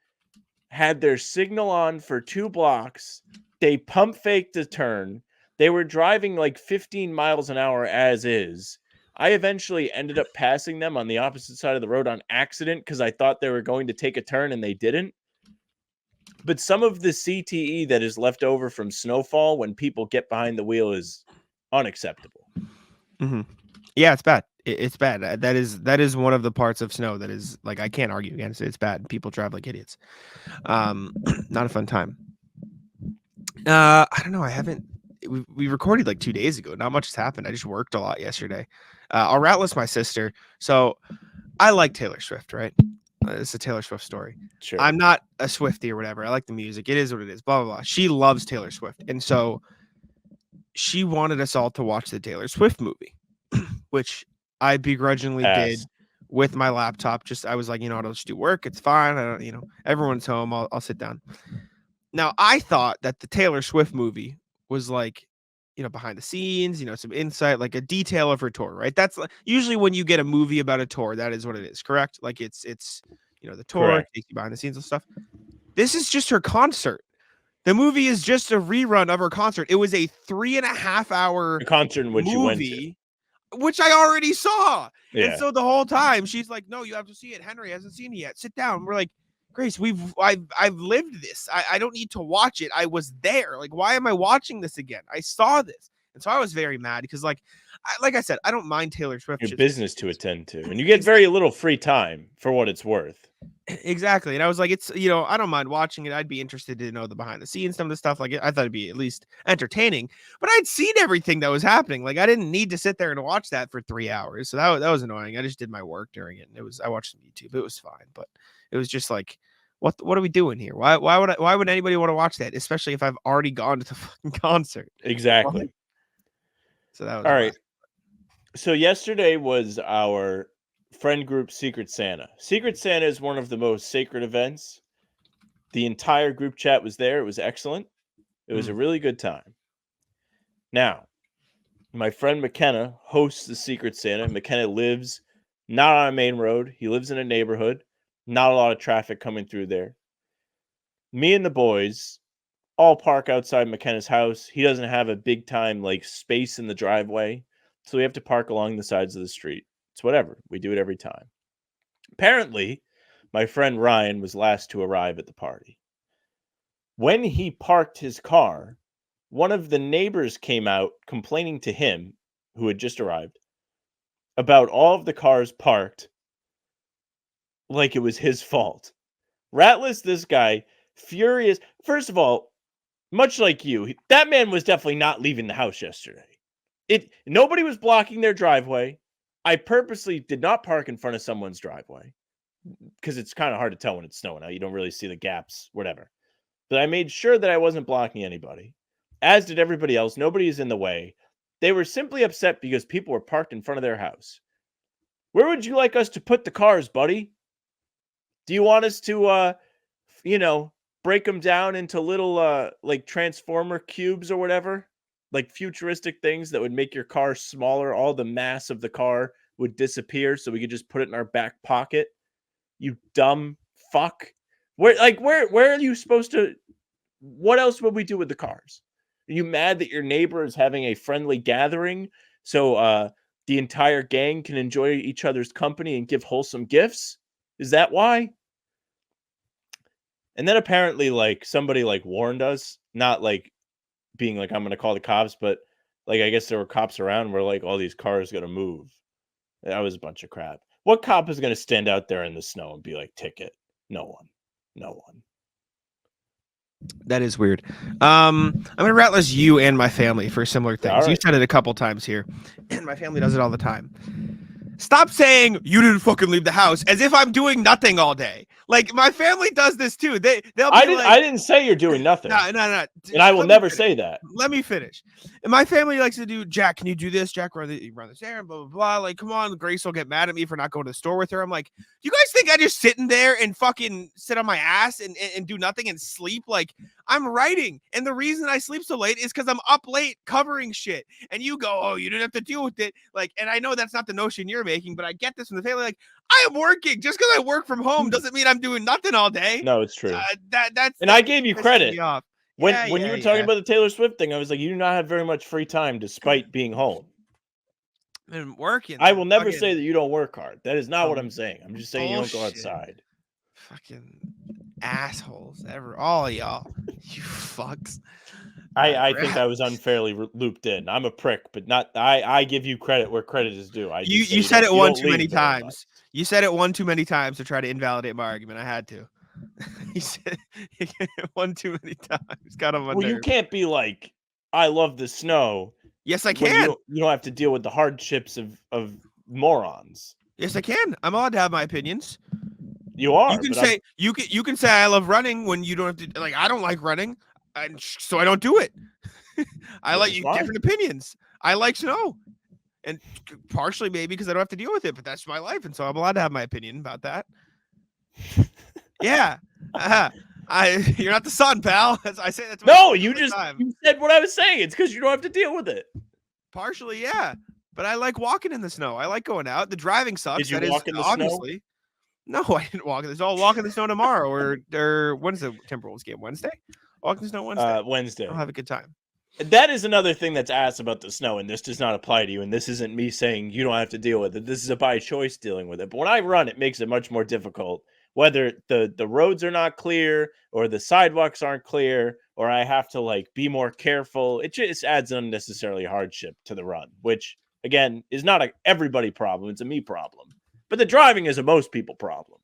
had their signal on for 2 blocks. They pump faked a turn. They were driving like 15 miles an hour as is. I eventually ended up passing them on the opposite side of the road on accident because I thought they were going to take a turn and they didn't. But some of the CTE that is left over from snowfall when people get behind the wheel is unacceptable. Mm-hmm. Yeah, it's bad. It's bad. That is one of the parts of snow that is like, I can't argue against it. It's bad. People drive like idiots. Not a fun time. I don't know. We recorded like 2 days ago. Not much has happened. I just worked a lot yesterday. I'll rat list my sister. So I like Taylor Swift, right? It's a Taylor Swift story. Sure. I'm not a Swiftie or whatever. I like the music. It is what it is. Blah, blah, blah. She loves Taylor Swift. And so she wanted us all to watch the Taylor Swift movie, which I begrudgingly did with my laptop. I was like, I'll just do work. It's fine. I don't, everyone's home. I'll sit down. Now, I thought that the Taylor Swift movie was like, behind the scenes, some insight, like a detail of her tour, right? That's usually when you get a movie about a tour, that is what it is, correct? Like it's the tour, takes you behind the scenes and stuff. This is just her concert. The movie is just a rerun of her concert. It was a 3.5 hour concert in which you went to, which I already saw. Yeah. And so the whole time she's like, no, you have to see it. Henry hasn't seen it yet. Sit down. We're like, Grace, I've lived this. I don't need to watch it. I was there. Like, why am I watching this again? I saw this. And so I was very mad because like I said, I don't mind Taylor Swift. Your business to attend to. And you get very little free time for what it's worth. Exactly. And I was like, it's, I don't mind watching it. I'd be interested to know the behind the scenes, some of the stuff. Like, I thought it'd be at least entertaining, but I'd seen everything that was happening. Like, I didn't need to sit there and watch that for 3 hours. So that was annoying. I just did my work during it. And I watched some YouTube. It was fine, but it was just like, what are we doing here? Why would anybody want to watch that? Especially if I've already gone to the fucking concert. Exactly. So that was all right. So yesterday was our friend group Secret Santa. Secret Santa is one of the most sacred events. The entire group chat was there. It was excellent. It was a really good time. Now, my friend McKenna hosts the Secret Santa. McKenna lives not on a main road. He lives in a neighborhood. Not a lot of traffic coming through there. Me and the boys all park outside McKenna's house. He doesn't have a big time like space in the driveway, so we have to park along the sides of the street. It's whatever. We do it every time. Apparently, my friend Ryan was last to arrive at the party. When he parked his car, one of the neighbors came out complaining to him, who had just arrived, about all of the cars parked like it was his fault. Ratless, this guy, furious. First of all, much like you, that man was definitely not leaving the house yesterday. Nobody was blocking their driveway. I purposely did not park in front of someone's driveway because it's kind of hard to tell when it's snowing out. You don't really see the gaps, whatever. But I made sure that I wasn't blocking anybody, as did everybody else. Nobody is in the way. They were simply upset because people were parked in front of their house. Where would you like us to put the cars, buddy? Do you want us to, break them down into little, like transformer cubes or whatever? Like futuristic things that would make your car smaller. All the mass of the car would disappear so we could just put it in our back pocket. You dumb fuck. Where are you supposed to? What else would we do with the cars? Are you mad that your neighbor is having a friendly gathering so the entire gang can enjoy each other's company and give wholesome gifts? Is that why? And then apparently, like, somebody like warned us, not like being like, I'm going to call the cops, but like, I guess there were cops around where like all these cars going to move. That was a bunch of crap. What cop is going to stand out there in the snow and be like, ticket? No one. That is weird. I'm going to ratless you and my family for similar things. Right. You said it a couple times here, and my family does it all the time. Stop saying you didn't fucking leave the house as if I'm doing nothing all day. Like, my family does this too. They'll be I didn't say you're doing nothing. No. And I will never say that. Let me finish. And my family likes to do, Jack, can you do this? Jack, run this errand, blah, blah, blah. Like, come on, Grace will get mad at me for not going to the store with her. I'm like, you guys think I just sitting there and fucking sit on my ass and do nothing and sleep? Like, I'm writing. And the reason I sleep so late is because I'm up late covering shit. And you go, oh, you didn't have to deal with it. Like, and I know that's not the notion you're making, but I get this from the family. Like, I am working. Just because I work from home doesn't mean I'm doing nothing all day. No, it's true. That's I gave you credit. When Yeah, you were talking about the Taylor Swift thing, I was like, you do not have very much free time despite being home. I'm working. I will never say that you don't work hard. That is not what I'm saying. I'm just saying you don't go outside. Fucking assholes. All of y'all. You fucks. I think I was unfairly looped in. I'm a prick, but not. I give you credit where credit is due. You said it one too many times. You said it one too many times to try to invalidate my argument. I had to. He said it one too many times. Got on my nerves. You can't be like, I love the snow. Yes, I can. You don't have to deal with the hardships of morons. Yes, I can. I'm allowed to have my opinions. You are. You can say I love running when you don't have to. Like, I don't like running, so I don't do it. I like different opinions. I like snow, and partially maybe because I don't have to deal with it, but that's my life, and so I'm allowed to have my opinion about that. Yeah. You're not the sun, pal. I say that to no, you said what I was saying. It's because you don't have to deal with it. Partially, yeah. But I like walking in the snow. I like going out. The driving sucks. Did you walk in the snow? No, I didn't walk in the snow. I'll walk in the snow tomorrow. Or when's the Timberwolves game? Wednesday? Walk in the snow Wednesday. Wednesday. I'll have a good time. That is another thing that's asked about the snow, and this does not apply to you, and this isn't me saying you don't have to deal with it. This is a by choice dealing with it. But when I run, it makes it much more difficult. Whether the roads are not clear or the sidewalks aren't clear or I have to like be more careful, it just adds unnecessarily hardship to the run, which again is not a everybody problem. It's a me problem. But the driving is a most people problem.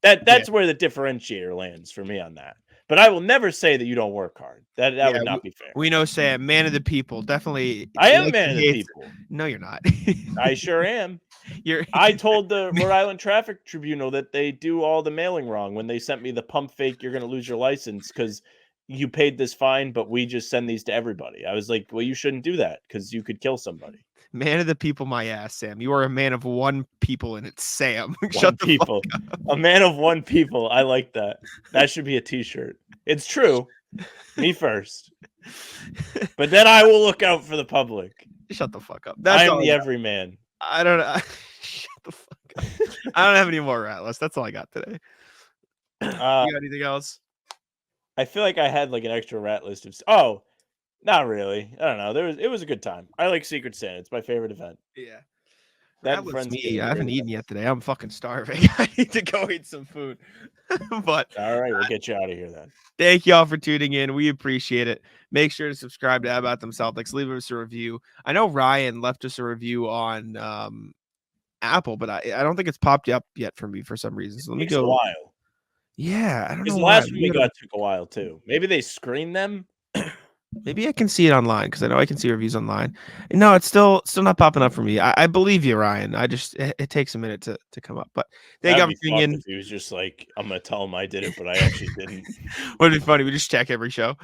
That's where the differentiator lands for me on that. But I will never say that you don't work hard. That would not be fair. We know Sam, man of the people. Definitely. I am a man of the people. No, you're not. I sure am. I told the Rhode Island Traffic Tribunal that they do all the mailing wrong when they sent me the pump fake, you're going to lose your license because you paid this fine, but we just send these to everybody. I was like, well, you shouldn't do that because you could kill somebody. Man of the people, my ass, Sam. You are a man of one people, and it's Sam. Shut the people. Fuck up. A man of one people. I like that. That should be a T-shirt. It's true. Me first. But then I will look out for the public. Shut the fuck up. I'm the everyman. I don't know. Shut the fuck up. I don't have any more rat lists. That's all I got today. You got anything else? I feel like I had like an extra rat list of. Not really. I don't know. It was a good time. I like Secret Santa. It's my favorite event. Yeah. That me. I haven't eaten yet today. I'm fucking starving. I need to go eat some food. But all right, we'll get you out of here then. Thank y'all for tuning in. We appreciate it. Make sure to subscribe to How About Them Celtics. Leave us a review. I know Ryan left us a review on Apple, but I don't think it's popped up yet for me for some reason. So let me go. A while. Yeah, I don't know. The last one we got took a while too. Maybe they screened them. Maybe I can see it online because I know I can see reviews online. No, it's still not popping up for me. I believe you, Ryan. It takes a minute to come up. But thank you for tuning in. He was just like, I'm gonna tell him I did it, but I actually didn't. Would be funny. We just check every show.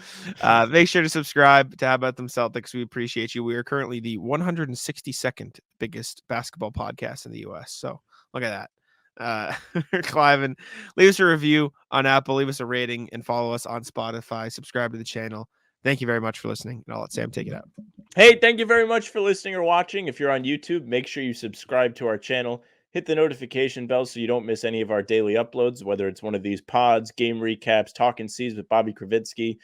Make sure to subscribe to How About Them Celtics. We appreciate you. We are currently the 162nd biggest basketball podcast in the U.S. So look at that. Clive, and leave us a review on Apple. Leave us a rating and follow us on Spotify. Subscribe to the channel. Thank you very much for listening, and I'll let Sam take it out. Hey, thank you very much for listening or watching. If you're on YouTube, make sure you subscribe to our channel. Hit the notification bell so you don't miss any of our daily uploads, whether it's one of these pods, game recaps, Talking C's with Bobby Kravitsky,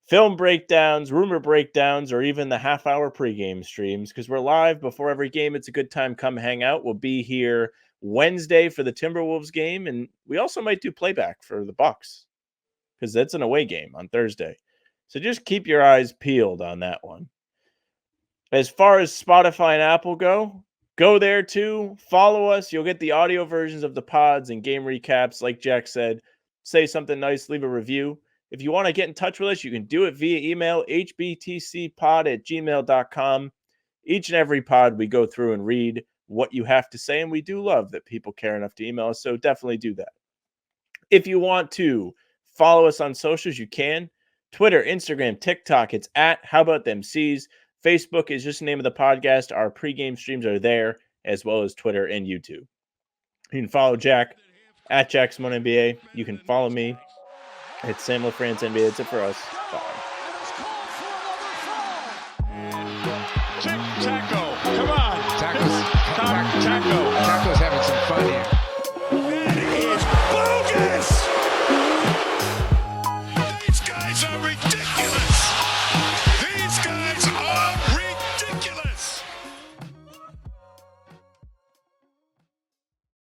film breakdowns, rumor breakdowns, or even the half-hour pregame streams, because we're live before every game. It's a good time. Come hang out. We'll be here Wednesday for the Timberwolves game, and we also might do playback for the Bucks, because that's an away game on Thursday. So just keep your eyes peeled on that one. As far as Spotify and Apple go there too. Follow us. You'll get the audio versions of the pods and game recaps. Like Jack said, say something nice, leave a review. If you want to get in touch with us, you can do it via email, hbtcpod@gmail.com. Each and every pod, we go through and read what you have to say, and we do love that people care enough to email us, so definitely do that. If you want to follow us on socials, you can. Twitter, Instagram, TikTok, it's at How About Them C's. Facebook is just the name of the podcast. Our pregame streams are there, as well as Twitter and YouTube. You can follow Jack at JackSimoneNBA. You can follow me at Sam LaFrance NBA. That's it for us. Bye.